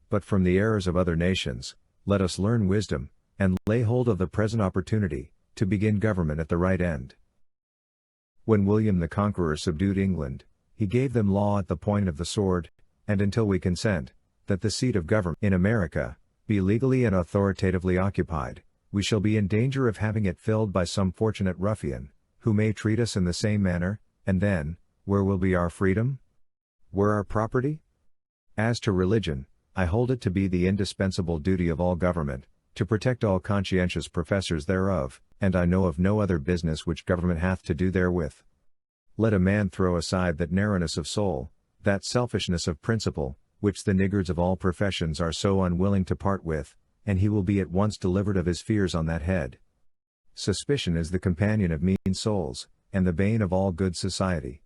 But from the errors of other nations, let us learn wisdom, and lay hold of the present opportunity, to begin government at the right end. When William the Conqueror subdued England, he gave them law at the point of the sword, and until we consent, that the seat of government in America, be legally and authoritatively occupied, we shall be in danger of having it filled by some fortunate ruffian, who may treat us in the same manner, and then, where will be our freedom? Where our property? As to religion, I hold it to be the indispensable duty of all government, to protect all conscientious professors thereof, and I know of no other business which government hath to do therewith. Let a man throw aside that narrowness of soul, that selfishness of principle, which the niggards of all professions are so unwilling to part with, and he will be at once delivered of his fears on that head. Suspicion is the companion of mean souls, and the bane of all good society.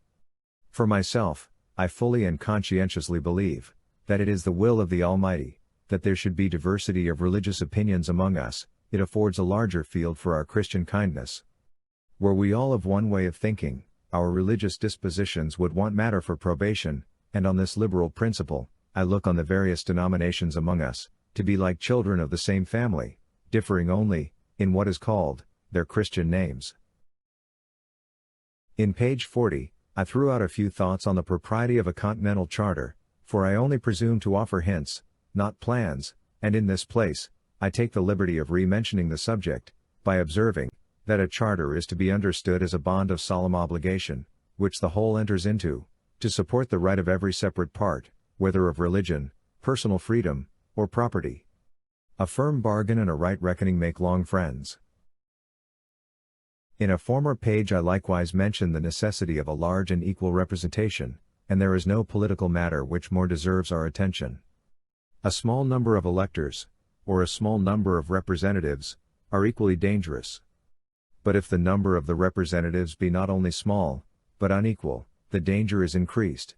For myself, I fully and conscientiously believe, that it is the will of the Almighty, that there should be diversity of religious opinions among us. It affords a larger field for our Christian kindness. Were we all of one way of thinking, our religious dispositions would want matter for probation, and on this liberal principle, I look on the various denominations among us, to be like children of the same family, differing only, in what is called, their Christian names. In page 40, I threw out a few thoughts on the propriety of a continental charter, for I only presume to offer hints, not plans, and in this place, I take the liberty of re-mentioning the subject, by observing, that a charter is to be understood as a bond of solemn obligation, which the whole enters into, to support the right of every separate part, whether of religion, personal freedom, or property. A firm bargain and a right reckoning make long friends. In a former page I likewise mentioned the necessity of a large and equal representation, and there is no political matter which more deserves our attention. A small number of electors, or a small number of representatives, are equally dangerous. But if the number of the representatives be not only small, but unequal, the danger is increased.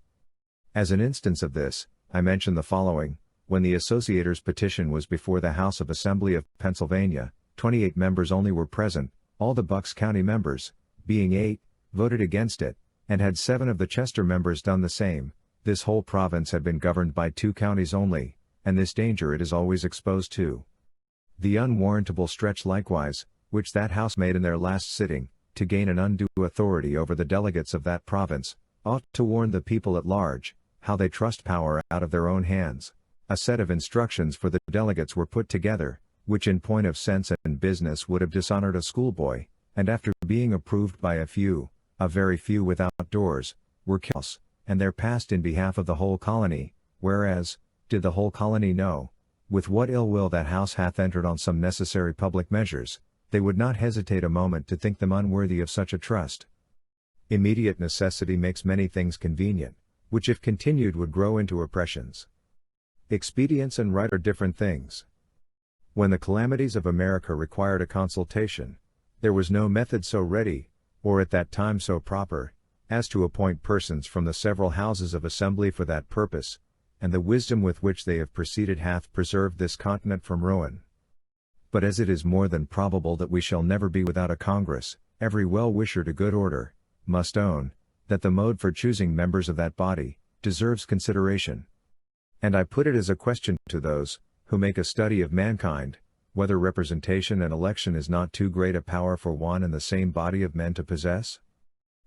As an instance of this, I mention the following: when the Associators' petition was before the House of Assembly of Pennsylvania, 28 members only were present, all the Bucks County members, being 8, voted against it, and had 7 of the Chester members done the same, this whole province had been governed by 2 counties only, and this danger it is always exposed to. The unwarrantable stretch likewise, which that House made in their last sitting, to gain an undue authority over the delegates of that province, ought to warn the people at large, how they trust power out of their own hands. A set of instructions for the delegates were put together, which in point of sense and business would have dishonored a schoolboy, and after being approved by a very few without doors, were chaos, and there passed in behalf of the whole colony, whereas, did the whole colony know, with what ill will that House hath entered on some necessary public measures, they would not hesitate a moment to think them unworthy of such a trust. Immediate necessity makes many things convenient, which if continued would grow into oppressions. Expedience and right are different things. When the calamities of America required a consultation, there was no method so ready, or at that time so proper, as to appoint persons from the several houses of assembly for that purpose, and the wisdom with which they have proceeded hath preserved this continent from ruin. But as it is more than probable that we shall never be without a Congress, every well-wisher to good order, must own, that the mode for choosing members of that body, deserves consideration. And I put it as a question to those, who make a study of mankind, whether representation and election is not too great a power for one and the same body of men to possess?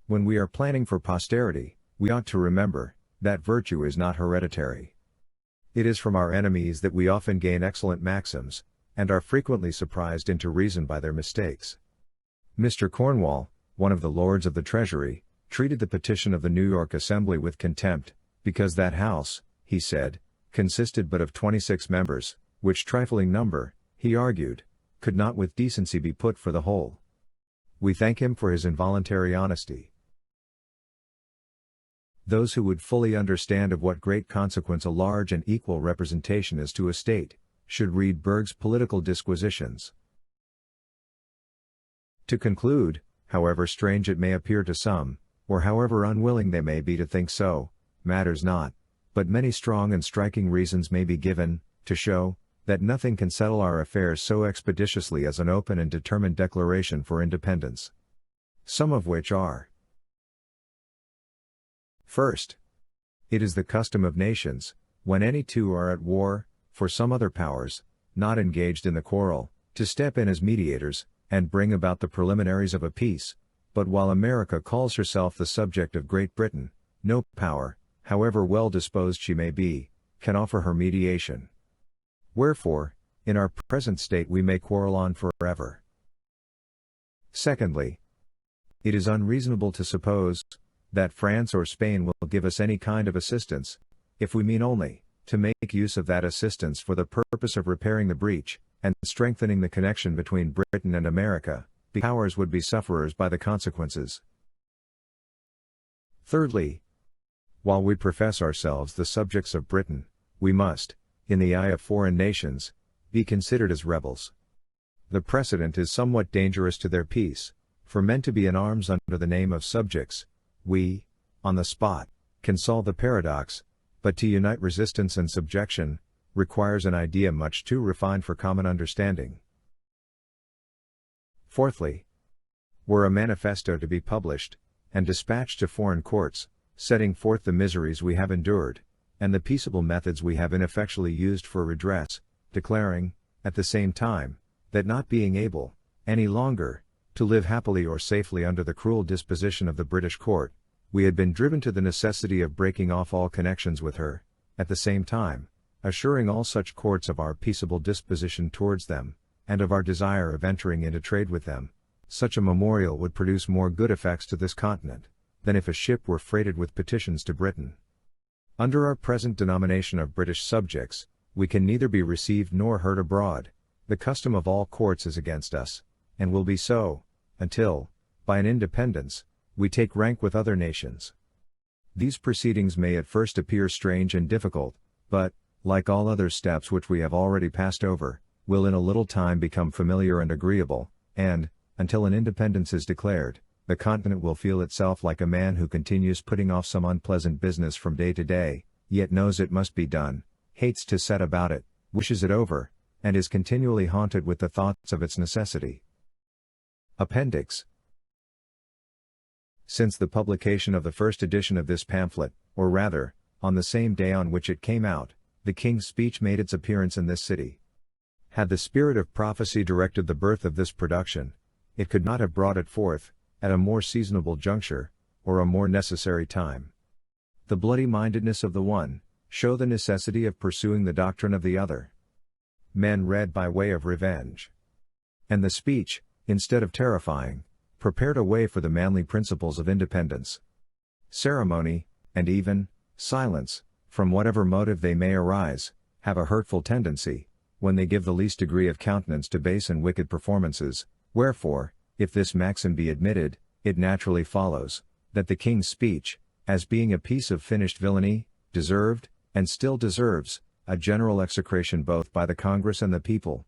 When we are planning for posterity, we ought to remember, that virtue is not hereditary. It is from our enemies that we often gain excellent maxims, and are frequently surprised into reason by their mistakes. Mr. Cornwall, one of the Lords of the Treasury, treated the petition of the New York Assembly with contempt, because that House, he said, consisted but of 26 members, which trifling number, he argued, could not with decency be put for the whole. We thank him for his involuntary honesty. Those who would fully understand of what great consequence a large and equal representation is to a state, should read Burgh's Political Disquisitions. To conclude, however strange it may appear to some, or however unwilling they may be to think so, matters not, but many strong and striking reasons may be given, to show, that nothing can settle our affairs so expeditiously as an open and determined declaration for independence. Some of which are: First, it is the custom of nations, when any two are at war, for some other powers, not engaged in the quarrel, to step in as mediators, and bring about the preliminaries of a peace, but while America calls herself the subject of Great Britain, no power, however well disposed she may be, can offer her mediation. Wherefore, in our present state we may quarrel on forever. Secondly, it is unreasonable to suppose, that France or Spain will give us any kind of assistance, if we mean only, to make use of that assistance for the purpose of repairing the breach, and strengthening the connection between Britain and America. The powers would be sufferers by the consequences. Thirdly, while we profess ourselves the subjects of Britain, we must, in the eye of foreign nations, be considered as rebels. The precedent is somewhat dangerous to their peace, for men to be in arms under the name of subjects. We, on the spot, can solve the paradox, but to unite resistance and subjection, requires an idea much too refined for common understanding. Fourthly, were a manifesto to be published, and dispatched to foreign courts, setting forth the miseries we have endured, and the peaceable methods we have ineffectually used for redress, declaring, at the same time, that not being able, any longer, to live happily or safely under the cruel disposition of the British court, we had been driven to the necessity of breaking off all connections with her, at the same time, assuring all such courts of our peaceable disposition towards them, and of our desire of entering into trade with them, such a memorial would produce more good effects to this continent, than if a ship were freighted with petitions to Britain. Under our present denomination of British subjects, we can neither be received nor heard abroad. The custom of all courts is against us, and will be so, until, by an independence, we take rank with other nations. These proceedings may at first appear strange and difficult, but, like all other steps which we have already passed over, will in a little time become familiar and agreeable, and, until an independence is declared, the continent will feel itself like a man who continues putting off some unpleasant business from day to day, yet knows it must be done, hates to set about it, wishes it over, and is continually haunted with the thoughts of its necessity. Appendix. Since the publication of the first edition of this pamphlet, or rather, on the same day on which it came out, the King's Speech made its appearance in this city. Had the spirit of prophecy directed the birth of this production, it could not have brought it forth, at a more seasonable juncture, or a more necessary time. The bloody-mindedness of the one, show the necessity of pursuing the doctrine of the other. Men read by way of revenge. And the speech, instead of terrifying, prepared a way for the manly principles of independence. Ceremony, and even silence, from whatever motive they may arise, have a hurtful tendency, when they give the least degree of countenance to base and wicked performances. Wherefore, if this maxim be admitted, it naturally follows, that the king's speech, as being a piece of finished villainy, deserved, and still deserves, a general execration both by the Congress and the people.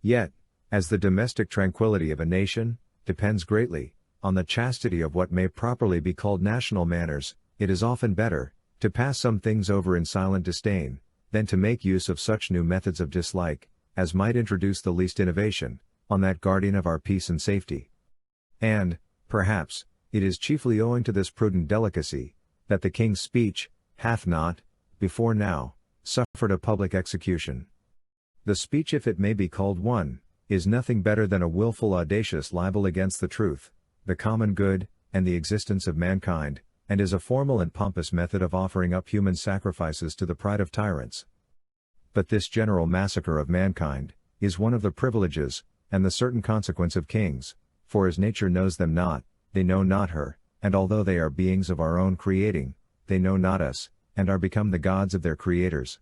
Yet, as the domestic tranquility of a nation, depends greatly, on the chastity of what may properly be called national manners, it is often better, to pass some things over in silent disdain, than to make use of such new methods of dislike, as might introduce the least innovation, on that guardian of our peace and safety. And, perhaps, it is chiefly owing to this prudent delicacy, that the king's speech, hath not, before now, suffered a public execution. The speech, if it may be called one, is nothing better than a wilful audacious libel against the truth, the common good, and the existence of mankind, and is a formal and pompous method of offering up human sacrifices to the pride of tyrants. But this general massacre of mankind, is one of the privileges, and the certain consequence of kings, for as nature knows them not, they know not her, and although they are beings of our own creating, they know not us, and are become the gods of their creators.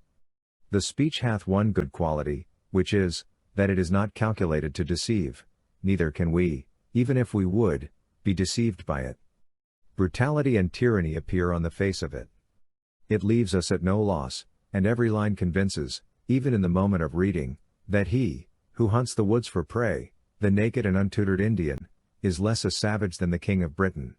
The speech hath one good quality, which is, that it is not calculated to deceive, neither can we, even if we would, be deceived by it. Brutality and tyranny appear on the face of it. It leaves us at no loss, and every line convinces, even in the moment of reading, that he, who hunts the woods for prey, the naked and untutored Indian, is less a savage than the King of Britain.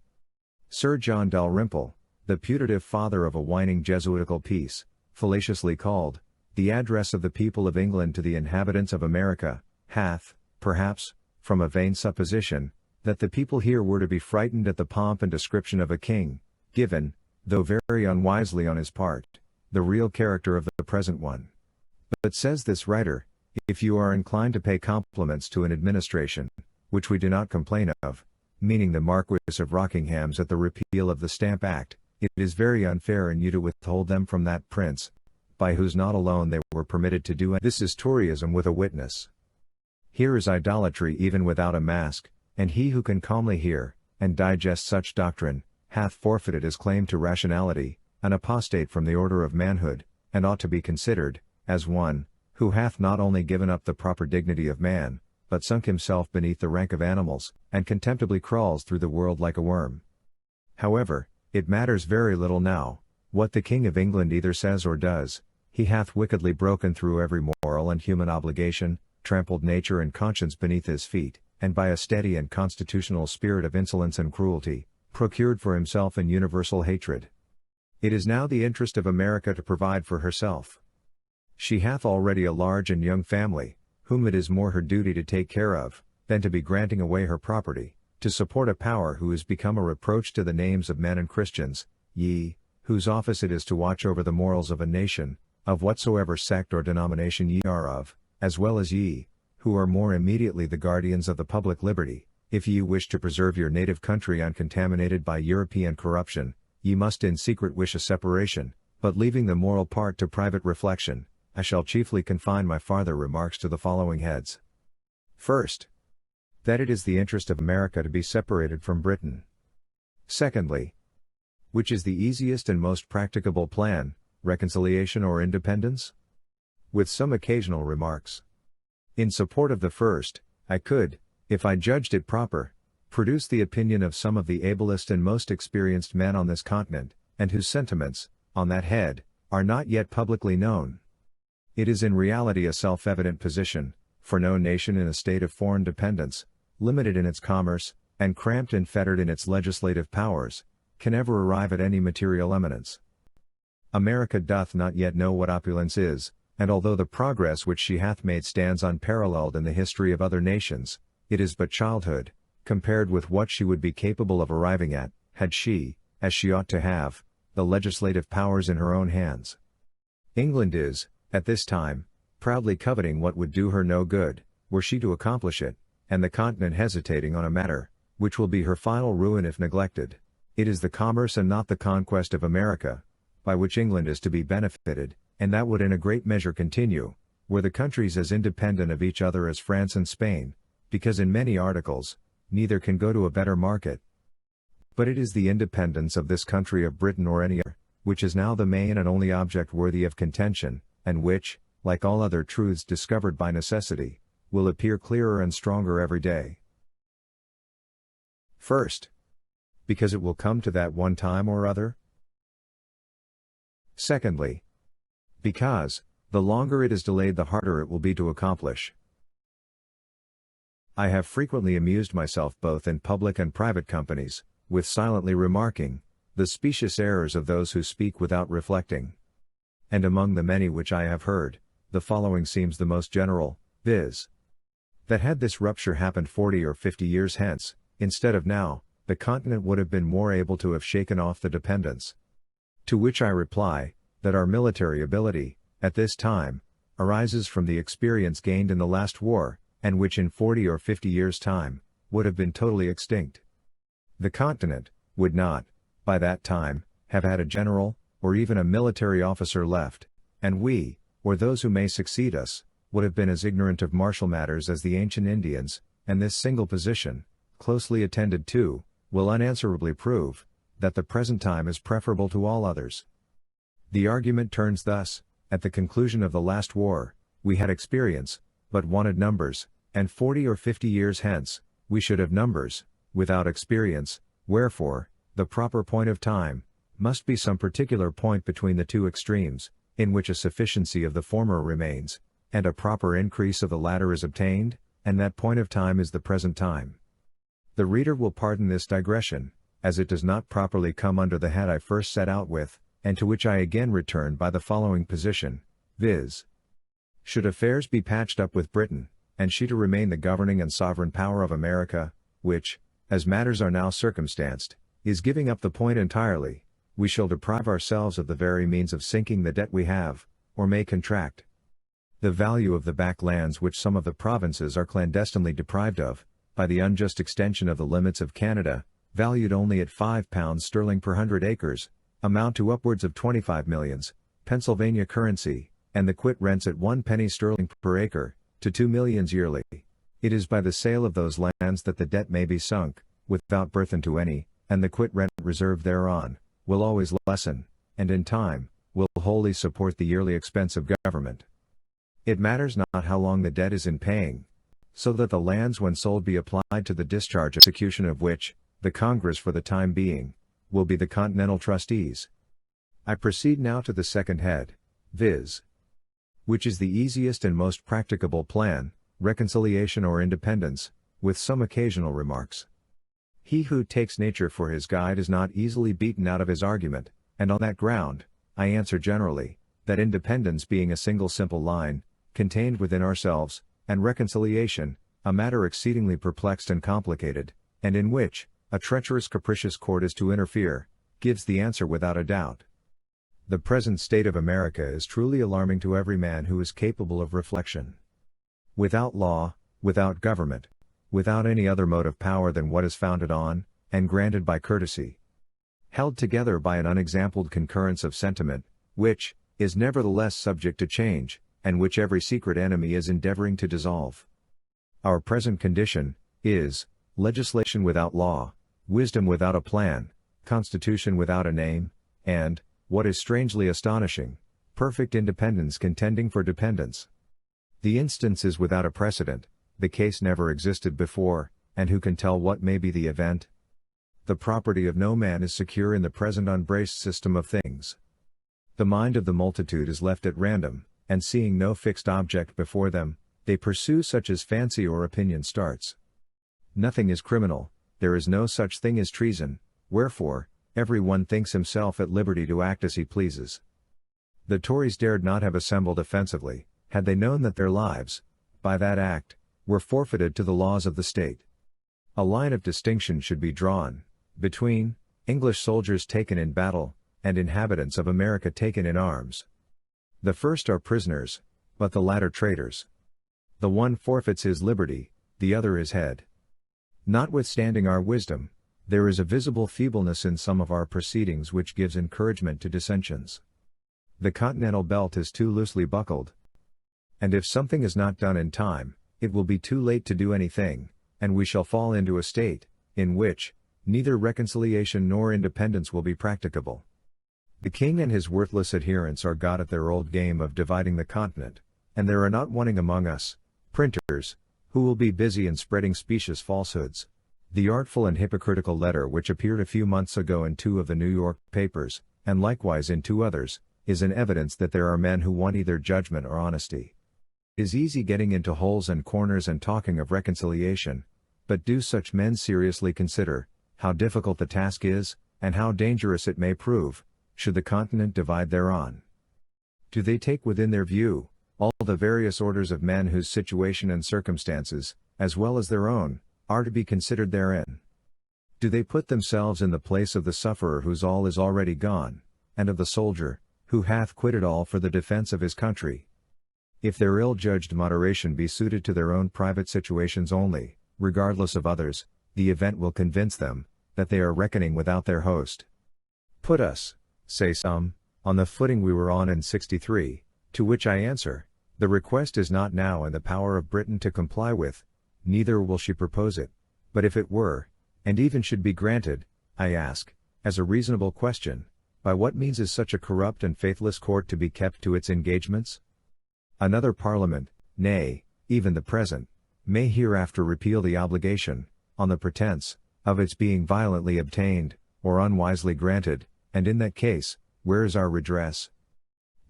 Sir John Dalrymple, the putative father of a whining Jesuitical piece, fallaciously called, The Address of the People of England to the Inhabitants of America, hath, perhaps, from a vain supposition, that the people here were to be frightened at the pomp and description of a king, given, though very unwisely on his part, the real character of the present one. But says this writer, if you are inclined to pay compliments to an administration, which we do not complain of, meaning the Marquis of Rockingham's at the repeal of the Stamp Act, it is very unfair in you to withhold them from that prince, by whose nod alone they were permitted to do. This is Toryism with a witness. Here is idolatry even without a mask, and he who can calmly hear, and digest such doctrine, hath forfeited his claim to rationality, an apostate from the order of manhood, and ought to be considered, as one, who hath not only given up the proper dignity of man, but sunk himself beneath the rank of animals, and contemptibly crawls through the world like a worm. However, it matters very little now, what the King of England either says or does, he hath wickedly broken through every moral and human obligation, trampled nature and conscience beneath his feet, and by a steady and constitutional spirit of insolence and cruelty, procured for himself an universal hatred. It is now the interest of America to provide for herself. She hath already a large and young family, whom it is more her duty to take care of, than to be granting away her property, to support a power who is become a reproach to the names of men and Christians, ye, whose office it is to watch over the morals of a nation, of whatsoever sect or denomination ye are of, as well as ye, who are more immediately the guardians of the public liberty. If ye wish to preserve your native country uncontaminated by European corruption, ye must in secret wish a separation, but leaving the moral part to private reflection, I shall chiefly confine my farther remarks to the following heads. First, that it is the interest of America to be separated from Britain. Secondly, which is the easiest and most practicable plan, reconciliation or independence? With some occasional remarks. In support of the first, I could, if I judged it proper, produce the opinion of some of the ablest and most experienced men on this continent, and whose sentiments, on that head, are not yet publicly known. It is in reality a self-evident position, for no nation in a state of foreign dependence, limited in its commerce, and cramped and fettered in its legislative powers, can ever arrive at any material eminence. America doth not yet know what opulence is, and although the progress which she hath made stands unparalleled in the history of other nations, it is but childhood, compared with what she would be capable of arriving at, had she, as she ought to have, the legislative powers in her own hands. England is, at this time, proudly coveting what would do her no good, were she to accomplish it, and the continent hesitating on a matter, which will be her final ruin if neglected. It is the commerce and not the conquest of America, by which England is to be benefited, and that would in a great measure continue, were the countries as independent of each other as France and Spain, because in many articles, neither can go to a better market. But it is the independence of this country of Britain or any other, which is now the main and only object worthy of contention, and which, like all other truths discovered by necessity, will appear clearer and stronger every day. First, because it will come to that one time or other. Secondly, because, the longer it is delayed the harder it will be to accomplish. I have frequently amused myself both in public and private companies, with silently remarking, the specious errors of those who speak without reflecting. And among the many which I have heard, the following seems the most general, viz. That had this rupture happened 40 or 50 years hence, instead of now, the continent would have been more able to have shaken off the dependence. To which I reply, that our military ability, at this time, arises from the experience gained in the last war, and which in 40 or 50 years' time, would have been totally extinct. The continent, would not, by that time, have had a general, or even a military officer left, and we, or those who may succeed us, would have been as ignorant of martial matters as the ancient Indians, and this single position, closely attended to, will unanswerably prove, that the present time is preferable to all others. The argument turns thus: at the conclusion of the last war, we had experience, but wanted numbers, and 40 or 50 years hence, we should have numbers, without experience, wherefore, the proper point of time, must be some particular point between the two extremes, in which a sufficiency of the former remains, and a proper increase of the latter is obtained, and that point of time is the present time. The reader will pardon this digression, as it does not properly come under the head I first set out with, and to which I again return by the following position, viz. Should affairs be patched up with Britain, and she to remain the governing and sovereign power of America, which, as matters are now circumstanced, is giving up the point entirely, we shall deprive ourselves of the very means of sinking the debt we have, or may contract. The value of the back lands which some of the provinces are clandestinely deprived of, by the unjust extension of the limits of Canada, valued only at £5 sterling per 100 acres, amount to upwards of 25 millions, Pennsylvania currency, and the quit rents at 1 penny sterling per acre, to 2 millions yearly. It is by the sale of those lands that the debt may be sunk, without burthen to any, and the quit rent reserved thereon, will always lessen, and in time, will wholly support the yearly expense of government. It matters not how long the debt is in paying, so that the lands when sold be applied to the discharge execution of which, the Congress for the time being, will be the Continental trustees. I proceed now to the second head, viz. Which is the easiest and most practicable plan, reconciliation or independence, with some occasional remarks. He who takes nature for his guide is not easily beaten out of his argument, and on that ground, I answer generally, that independence being a single simple line, contained within ourselves, and reconciliation, a matter exceedingly perplexed and complicated, and in which, a treacherous capricious court is to interfere, gives the answer without a doubt. The present state of America is truly alarming to every man who is capable of reflection. Without law, without government, without any other mode of power than what is founded on, and granted by courtesy, held together by an unexampled concurrence of sentiment, which, is nevertheless subject to change, and which every secret enemy is endeavoring to dissolve. Our present condition, is, legislation without law, wisdom without a plan, constitution without a name, and, what is strangely astonishing, perfect independence contending for dependence. The instance is without a precedent, the case never existed before, and who can tell what may be the event? The property of no man is secure in the present unbraced system of things. The mind of the multitude is left at random, and seeing no fixed object before them, they pursue such as fancy or opinion starts. Nothing is criminal, there is no such thing as treason, wherefore, every one thinks himself at liberty to act as he pleases. The Tories dared not have assembled offensively, had they known that their lives, by that act, were forfeited to the laws of the state. A line of distinction should be drawn, between, English soldiers taken in battle, and inhabitants of America taken in arms. The first are prisoners, but the latter traitors. The one forfeits his liberty, the other his head. Notwithstanding our wisdom, there is a visible feebleness in some of our proceedings which gives encouragement to dissensions. The continental belt is too loosely buckled. And if something is not done in time, it will be too late to do anything, and we shall fall into a state, in which, neither reconciliation nor independence will be practicable. The king and his worthless adherents are got at their old game of dividing the continent, and there are not wanting among us printers who will be busy in spreading specious falsehoods. The artful and hypocritical letter which appeared a few months ago in 2 of the New York papers, and likewise in 2 others, is an evidence that there are men who want either judgment or honesty. It is easy getting into holes and corners and talking of reconciliation, but do such men seriously consider how difficult the task is, and how dangerous it may prove, should the continent divide thereon? Do they take within their view all the various orders of men whose situation and circumstances, as well as their own, are to be considered therein? Do they put themselves in the place of the sufferer whose all is already gone, and of the soldier, who hath quitted all for the defense of his country? If their ill-judged moderation be suited to their own private situations only, regardless of others, the event will convince them that they are reckoning without their host. Put us, say some, on the footing we were on in '63, to which I answer, the request is not now in the power of Britain to comply with, neither will she propose it, but if it were, and even should be granted, I ask, as a reasonable question, by what means is such a corrupt and faithless court to be kept to its engagements? Another Parliament, nay, even the present, may hereafter repeal the obligation, on the pretense of its being violently obtained, or unwisely granted, and in that case, where is our redress?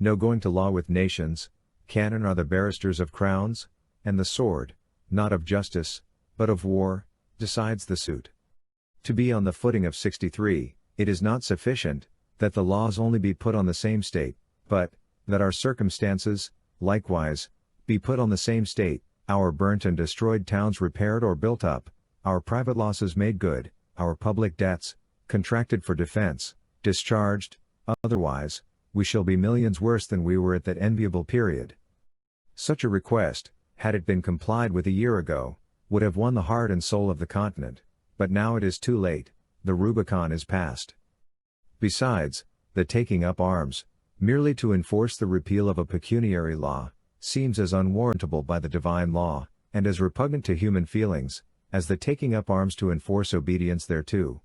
No going to law with nations, cannon are the barristers of crowns, and the sword, not of justice, but of war, decides the suit. To be on the footing of '63, it is not sufficient, that the laws only be put on the same state, but, that our circumstances, likewise, be put on the same state, our burnt and destroyed towns repaired or built up, our private losses made good, our public debts, contracted for defense, discharged, otherwise, we shall be millions worse than we were at that enviable period. Such a request, had it been complied with a year ago, would have won the heart and soul of the continent, but now it is too late, the Rubicon is passed. Besides, the taking up arms, merely to enforce the repeal of a pecuniary law, seems as unwarrantable by the divine law, and as repugnant to human feelings, as the taking up arms to enforce obedience thereto.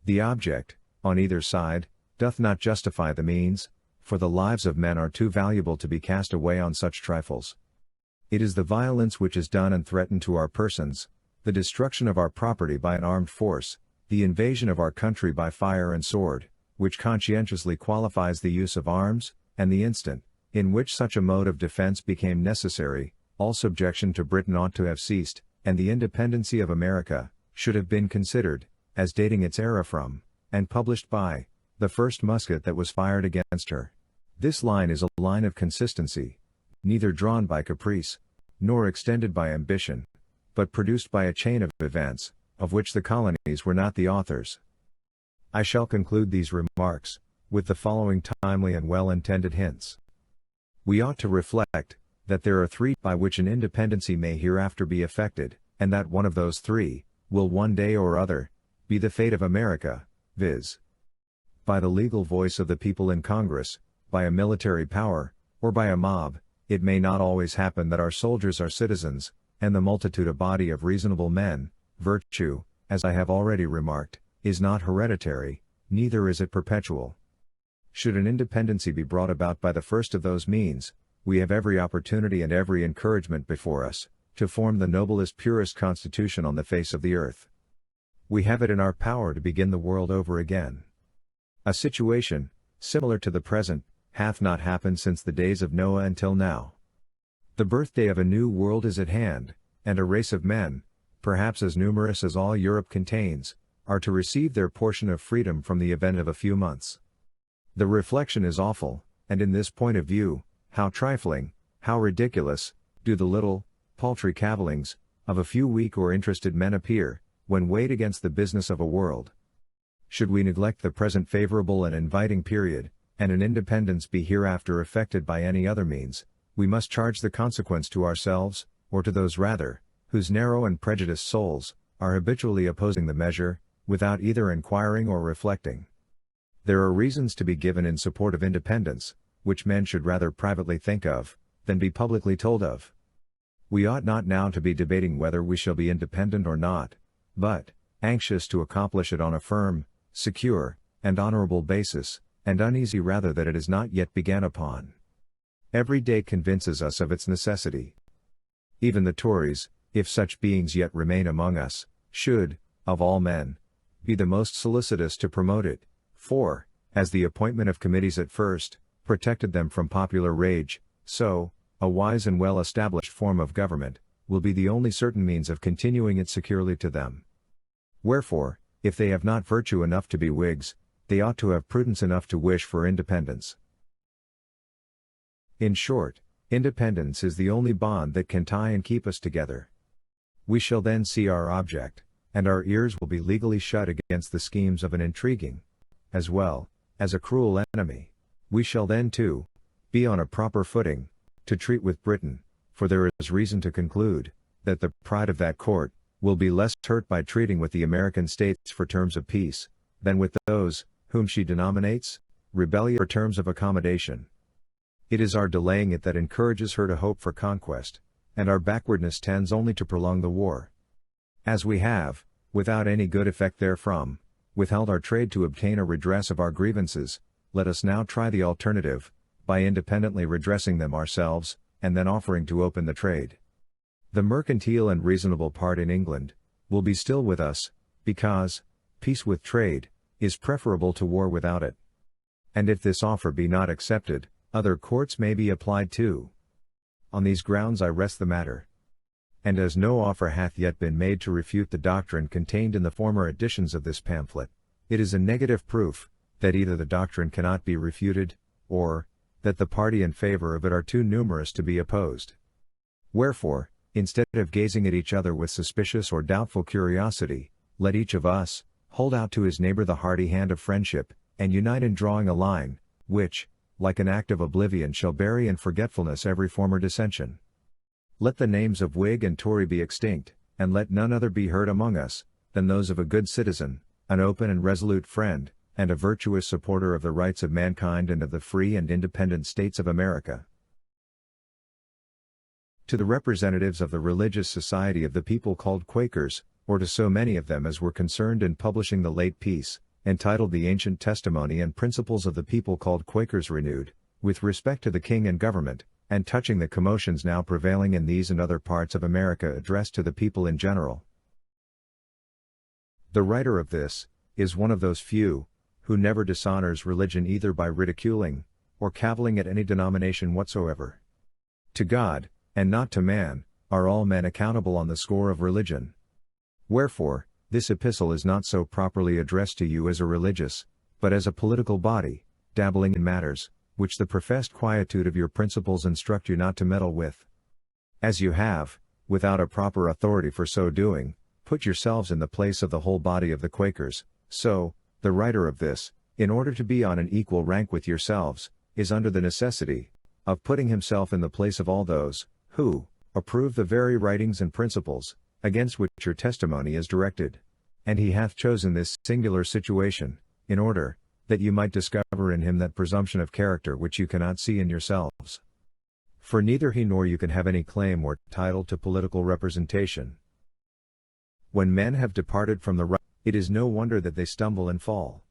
The object, on either side, doth not justify the means, for the lives of men are too valuable to be cast away on such trifles. It is the violence which is done and threatened to our persons, the destruction of our property by an armed force, the invasion of our country by fire and sword, which conscientiously qualifies the use of arms, and the instant, in which such a mode of defense became necessary, all subjection to Britain ought to have ceased, and the independency of America, should have been considered, as dating its era from, and published by, the first musket that was fired against her. This line is a line of consistency, neither drawn by caprice, nor extended by ambition, but produced by a chain of events, of which the colonies were not the authors. I shall conclude these remarks, with the following timely and well-intended hints. We ought to reflect, that there are 3 by which an independency may hereafter be effected, and that one of those 3, will one day or other, be the fate of America, viz. By the legal voice of the people in Congress, by a military power, or by a mob. It may not always happen that our soldiers are citizens, and the multitude a body of reasonable men. Virtue, as I have already remarked, is not hereditary, neither is it perpetual. Should an independency be brought about by the first of those means, we have every opportunity and every encouragement before us, to form the noblest purest constitution on the face of the earth. We have it in our power to begin the world over again. A situation, similar to the present, hath not happened since the days of Noah until now. The birthday of a new world is at hand, and a race of men, perhaps as numerous as all Europe contains, are to receive their portion of freedom from the event of a few months. The reflection is awful, and in this point of view, how trifling, how ridiculous, do the little, paltry cavillings, of a few weak or interested men appear, when weighed against the business of a world. Should we neglect the present favorable and inviting period, and an independence be hereafter effected by any other means, we must charge the consequence to ourselves, or to those rather, whose narrow and prejudiced souls, are habitually opposing the measure, without either inquiring or reflecting. There are reasons to be given in support of independence, which men should rather privately think of, than be publicly told of. We ought not now to be debating whether we shall be independent or not, but, anxious to accomplish it on a firm, secure, and honorable basis, and uneasy rather that it is not yet began upon. every day convinces us of its necessity. Even the Tories, if such beings yet remain among us, should, of all men, be the most solicitous to promote it, for, as the appointment of committees at first protected them from popular rage, so, a wise and well-established form of government will be the only certain means of continuing it securely to them. Wherefore, if they have not virtue enough to be Whigs, they ought to have prudence enough to wish for independence. In short, independence is the only bond that can tie and keep us together. We shall then see our object, and our ears will be legally shut against the schemes of an intriguing, as well as a cruel enemy. We shall then, too, be on a proper footing to treat with Britain, for there is reason to conclude that the pride of that court will be less hurt by treating with the American states for terms of peace than with those whom she denominates rebellion for terms of accommodation. It is our delaying it that encourages her to hope for conquest, and our backwardness tends only to prolong the war. As we have, without any good effect therefrom, withheld our trade to obtain a redress of our grievances, let us now try the alternative, by independently redressing them ourselves, and then offering to open the trade. The mercantile and reasonable part in England will be still with us, because peace with trade is preferable to war without it. And if this offer be not accepted, other courts may be applied to. On these grounds I rest the matter. And as no offer hath yet been made to refute the doctrine contained in the former editions of this pamphlet, it is a negative proof that either the doctrine cannot be refuted, or that the party in favor of it are too numerous to be opposed. Wherefore, instead of gazing at each other with suspicious or doubtful curiosity, let each of us hold out to his neighbor the hearty hand of friendship, and unite in drawing a line, which, like an act of oblivion, shall bury in forgetfulness every former dissension. Let the names of Whig and Tory be extinct, and let none other be heard among us than those of a good citizen, an open and resolute friend, and a virtuous supporter of the rights of mankind and of the free and independent states of America. To the representatives of the religious society of the people called Quakers, or to so many of them as were concerned in publishing the late piece, entitled The Ancient Testimony and Principles of the People called Quakers Renewed, with respect to the King and Government, and touching the commotions now prevailing in these and other parts of America, addressed to the people in general. The writer of this is one of those few who never dishonors religion either by ridiculing or cavilling at any denomination whatsoever. To God, and not to man, are all men accountable on the score of religion. Wherefore, this epistle is not so properly addressed to you as a religious, but as a political body, dabbling in matters which the professed quietude of your principles instruct you not to meddle with. As you have, without a proper authority for so doing, put yourselves in the place of the whole body of the Quakers, so, the writer of this, in order to be on an equal rank with yourselves, is under the necessity of putting himself in the place of all those who approve the very writings and principles against which your testimony is directed. And he hath chosen this singular situation, in order that you might discover in him that presumption of character which you cannot see in yourselves. For neither he nor you can have any claim or title to political representation. When men have departed from the right, it is no wonder that they stumble and fall.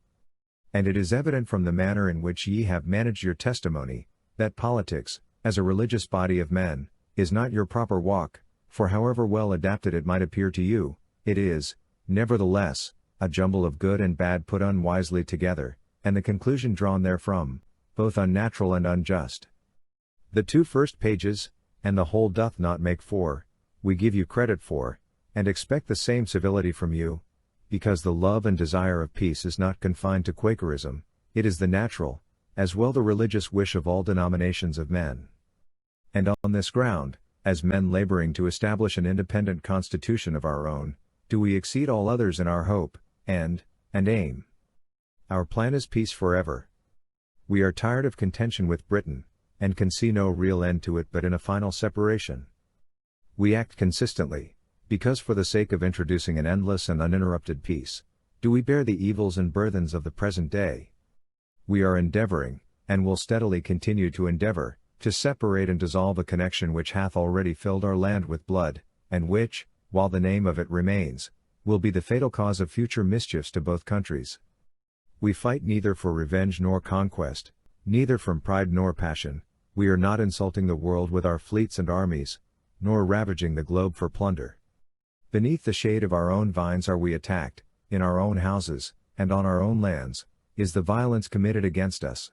And it is evident from the manner in which ye have managed your testimony, that politics, as a religious body of men, is not your proper walk, for however well adapted it might appear to you, it is, nevertheless, a jumble of good and bad put unwisely together, and the conclusion drawn therefrom, both unnatural and unjust. The 2 first pages, and the whole doth not make 4, we give you credit for, and expect the same civility from you, because the love and desire of peace is not confined to Quakerism, it is the natural, as well the religious wish of all denominations of men. And on this ground, as men laboring to establish an independent constitution of our own, do we exceed all others in our hope, and aim. Our plan is peace forever. We are tired of contention with Britain, and can see no real end to it but in a final separation. We act consistently, because for the sake of introducing an endless and uninterrupted peace, do we bear the evils and burthens of the present day. We are endeavoring, and will steadily continue to endeavor, to separate and dissolve a connection which hath already filled our land with blood, and which, while the name of it remains, will be the fatal cause of future mischiefs to both countries. We fight neither for revenge nor conquest, neither from pride nor passion, We are not insulting the world with our fleets and armies, nor ravaging the globe for plunder. Beneath the shade of our own vines are we attacked, in our own houses, and on our own lands, is the violence committed against us.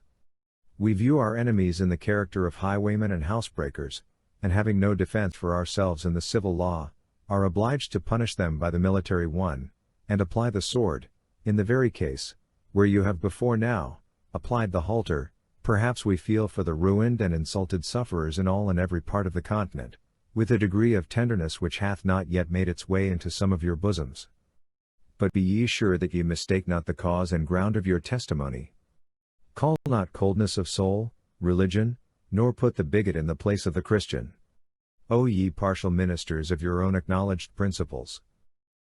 We view our enemies in the character of highwaymen and housebreakers, and having no defense for ourselves in the civil law, are obliged to punish them by the military one, and apply the sword, in the very case, where you have before now, applied the halter. Perhaps we feel for the ruined and insulted sufferers in all and every part of the continent, with a degree of tenderness which hath not yet made its way into some of your bosoms. But be ye sure that ye mistake not the cause and ground of your testimony. Call not coldness of soul, religion, nor put the bigot in the place of the Christian. O ye partial ministers of your own acknowledged principles!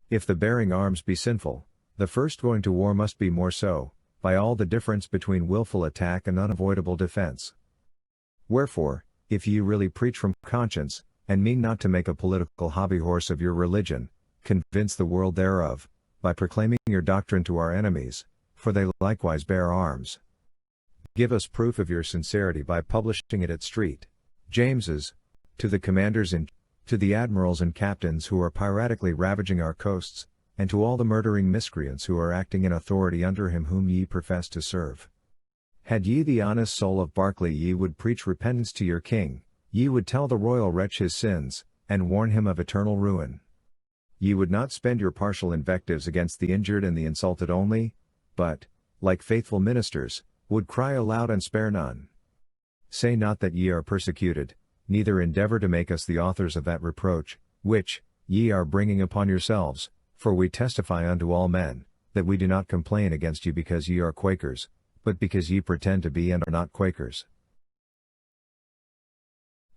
If the bearing arms be sinful, the first going to war must be more so, by all the difference between wilful attack and unavoidable defense. Wherefore, if ye really preach from conscience, and mean not to make a political hobbyhorse of your religion, convince the world thereof, by proclaiming your doctrine to our enemies, for they likewise bear arms. Give us proof of your sincerity by publishing it at St. James's, to the commanders to the admirals and captains who are piratically ravaging our coasts, and to all the murdering miscreants who are acting in authority under him whom ye profess to serve. Had ye the honest soul of Berkeley, ye would preach repentance to your king, ye would tell the royal wretch his sins, and warn him of eternal ruin. Ye would not spend your partial invectives against the injured and the insulted only, but, like faithful ministers, would cry aloud and spare none. Say not that ye are persecuted, neither endeavor to make us the authors of that reproach, which, ye are bringing upon yourselves, for we testify unto all men, that we do not complain against you because ye are Quakers, but because ye pretend to be and are not Quakers.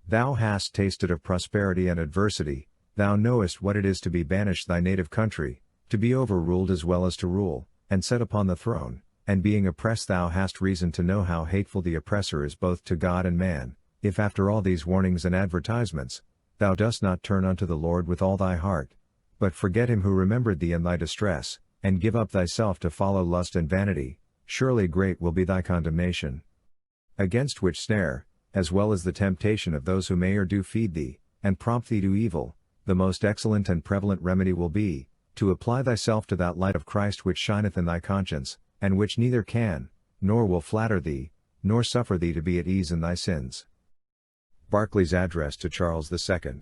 Thou hast tasted of prosperity and adversity, thou knowest what it is to be banished thy native country, to be overruled as well as to rule, and set upon the throne, and being oppressed thou hast reason to know how hateful the oppressor is both to God and man, if after all these warnings and advertisements, thou dost not turn unto the Lord with all thy heart, but forget him who remembered thee in thy distress, and give up thyself to follow lust and vanity, surely great will be thy condemnation. Against which snare, as well as the temptation of those who may or do feed thee, and prompt thee to evil, the most excellent and prevalent remedy will be, to apply thyself to that light of Christ which shineth in thy conscience, and which neither can, nor will flatter thee, nor suffer thee to be at ease in thy sins. Berkeley's Address to Charles II.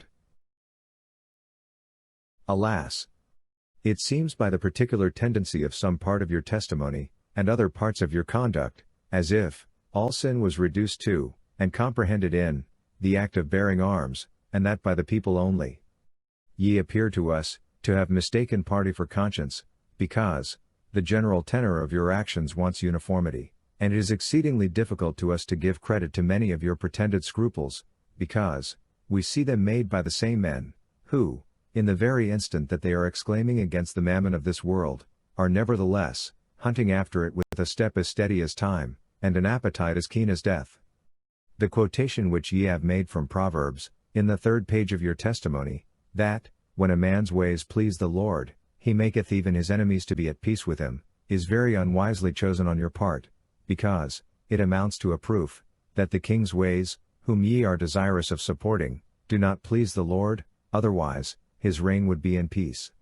Alas! It seems by the particular tendency of some part of your testimony, and other parts of your conduct, as if all sin was reduced to, and comprehended in, the act of bearing arms, and that by the people only. Ye appear to us, to have mistaken party for conscience, because the general tenor of your actions wants uniformity, and it is exceedingly difficult to us to give credit to many of your pretended scruples, because we see them made by the same men, who, in the very instant that they are exclaiming against the mammon of this world, are nevertheless hunting after it with a step as steady as time, and an appetite as keen as death. The quotation which ye have made from Proverbs, in the 3rd page of your testimony, that, when a man's ways please the Lord, he maketh even his enemies to be at peace with him, is very unwisely chosen on your part, because it amounts to a proof that the king's ways, whom ye are desirous of supporting, do not please the Lord, otherwise, his reign would be in peace.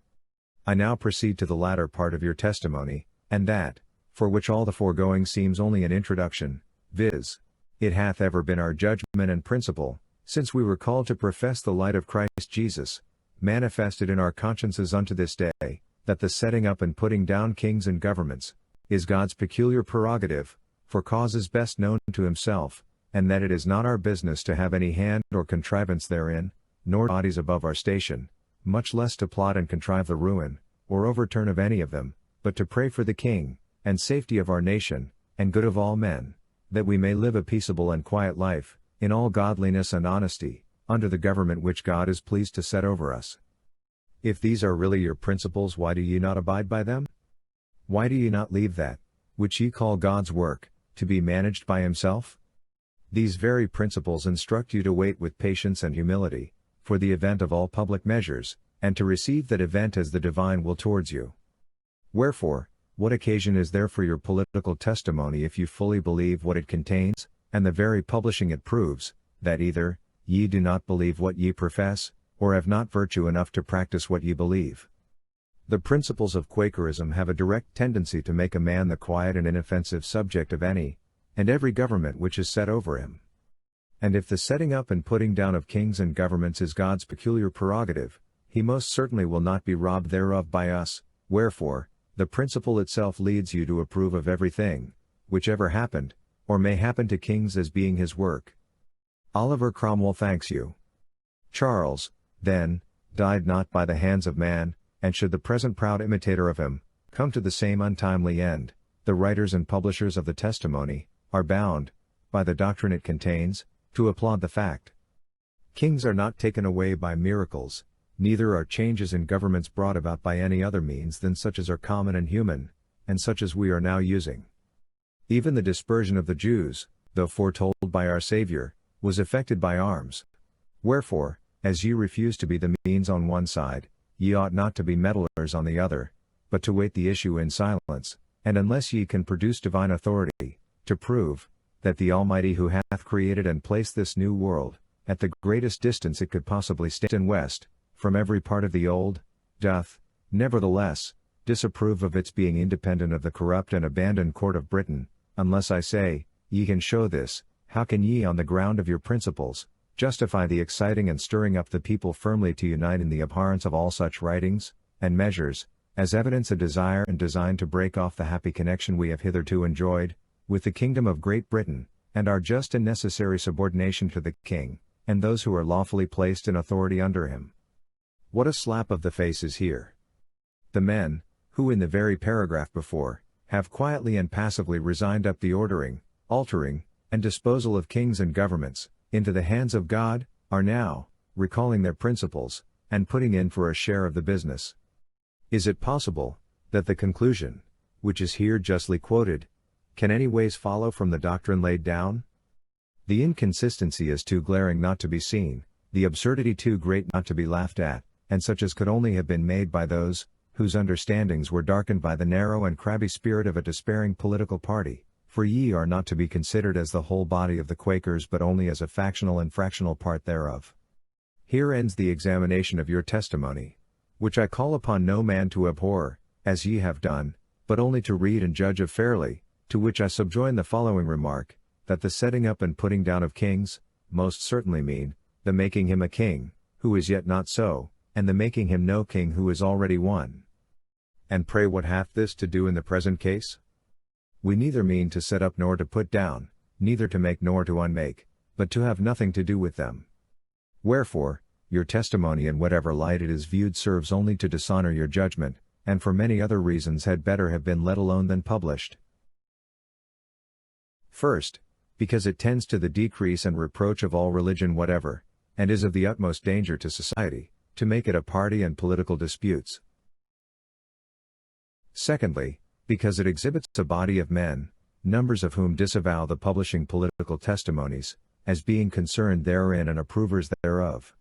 I now proceed to the latter part of your testimony, and that, for which all the foregoing seems only an introduction, viz. It hath ever been our judgment and principle, since we were called to profess the light of Christ Jesus, manifested in our consciences unto this day, that the setting up and putting down kings and governments, is God's peculiar prerogative, for causes best known to himself, and that it is not our business to have any hand or contrivance therein, nor bodies above our station, much less to plot and contrive the ruin, or overturn of any of them, but to pray for the king, and safety of our nation, and good of all men, that we may live a peaceable and quiet life, in all godliness and honesty, under the government which God is pleased to set over us. If these are really your principles, why do ye not abide by them? Why do ye not leave that, which ye call God's work, to be managed by himself? These very principles instruct you to wait with patience and humility, for the event of all public measures, and to receive that event as the divine will towards you. Wherefore, what occasion is there for your political testimony if you fully believe what it contains, and the very publishing it proves, that either, ye do not believe what ye profess, or have not virtue enough to practice what ye believe. The principles of Quakerism have a direct tendency to make a man the quiet and inoffensive subject of any, and every government which is set over him. And if the setting up and putting down of kings and governments is God's peculiar prerogative, he most certainly will not be robbed thereof by us, wherefore, the principle itself leads you to approve of everything, which ever happened, or may happen to kings as being his work. Oliver Cromwell thanks you. Charles, then, died not by the hands of man, and should the present proud imitator of him, come to the same untimely end, the writers and publishers of the testimony, are bound, by the doctrine it contains, to applaud the fact. Kings are not taken away by miracles, neither are changes in governments brought about by any other means than such as are common and human, and such as we are now using. Even the dispersion of the Jews, though foretold by our Savior, was effected by arms. Wherefore, as ye refuse to be the means on one side, ye ought not to be meddlers on the other, but to wait the issue in silence, and unless ye can produce divine authority, to prove, that the Almighty who hath created and placed this new world, at the greatest distance it could possibly stand and west, from every part of the old, doth, nevertheless, disapprove of its being independent of the corrupt and abandoned court of Britain, unless I say, ye can show this, how can ye on the ground of your principles, justify the exciting and stirring up the people firmly to unite in the abhorrence of all such writings, and measures, as evidence a desire and design to break off the happy connection we have hitherto enjoyed, with the kingdom of Great Britain, and our just and necessary subordination to the king, and those who are lawfully placed in authority under him. What a slap of the face is here! The men, who in the very paragraph before, have quietly and passively resigned up the ordering, altering, and disposal of kings and governments, into the hands of God, are now, recalling their principles, and putting in for a share of the business. Is it possible, that the conclusion, which is here justly quoted, can any ways follow from the doctrine laid down? The inconsistency is too glaring not to be seen, the absurdity too great not to be laughed at, and such as could only have been made by those, whose understandings were darkened by the narrow and crabby spirit of a despairing political party, for ye are not to be considered as the whole body of the Quakers but only as a factional and fractional part thereof. Here ends the examination of your testimony, which I call upon no man to abhor, as ye have done, but only to read and judge of fairly, to which I subjoin the following remark, that the setting up and putting down of kings, most certainly mean, the making him a king, who is yet not so, and the making him no king who is already one. And pray what hath this to do in the present case? We neither mean to set up nor to put down, neither to make nor to unmake, but to have nothing to do with them. Wherefore, your testimony in whatever light it is viewed serves only to dishonor your judgment, and for many other reasons had better have been let alone than published. First, because it tends to the decrease and reproach of all religion whatever, and is of the utmost danger to society, to make it a party and political disputes. Secondly, because it exhibits a body of men, numbers of whom disavow the publishing political testimonies, as being concerned therein and approvers thereof.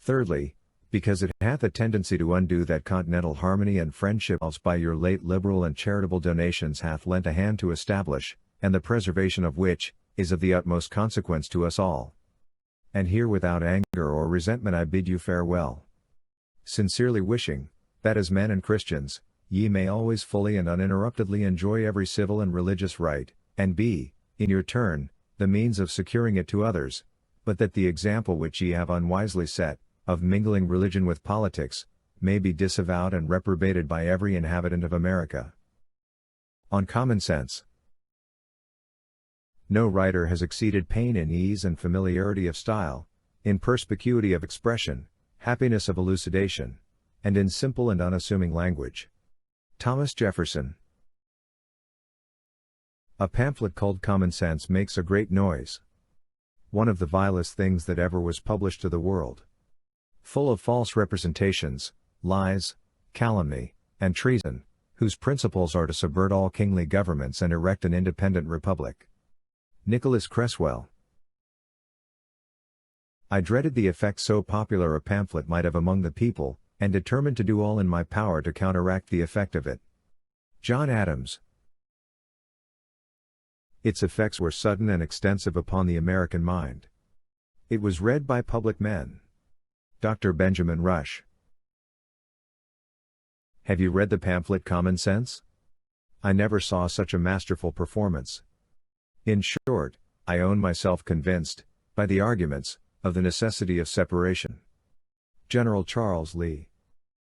Thirdly, because it hath a tendency to undo that continental harmony and friendship which by your late liberal and charitable donations hath lent a hand to establish, and the preservation of which, is of the utmost consequence to us all. And here without anger or resentment I bid you farewell. Sincerely wishing, that as men and Christians, ye may always fully and uninterruptedly enjoy every civil and religious right, and be, in your turn, the means of securing it to others, but that the example which ye have unwisely set, of mingling religion with politics, may be disavowed and reprobated by every inhabitant of America. On common sense. No writer has exceeded Paine in ease and familiarity of style, in perspicuity of expression, happiness of elucidation, and in simple and unassuming language. Thomas Jefferson. A pamphlet called Common Sense makes a great noise. One of the vilest things that ever was published to the world. Full of false representations, lies, calumny, and treason, whose principles are to subvert all kingly governments and erect an independent republic. Nicholas Creswell. I dreaded the effect so popular a pamphlet might have among the people, and determined to do all in my power to counteract the effect of it. John Adams. Its effects were sudden and extensive upon the American mind. It was read by public men. Dr. Benjamin Rush. Have you read the pamphlet Common Sense? I never saw such a masterful performance. In short, I own myself convinced, by the arguments, of the necessity of separation. General Charles Lee.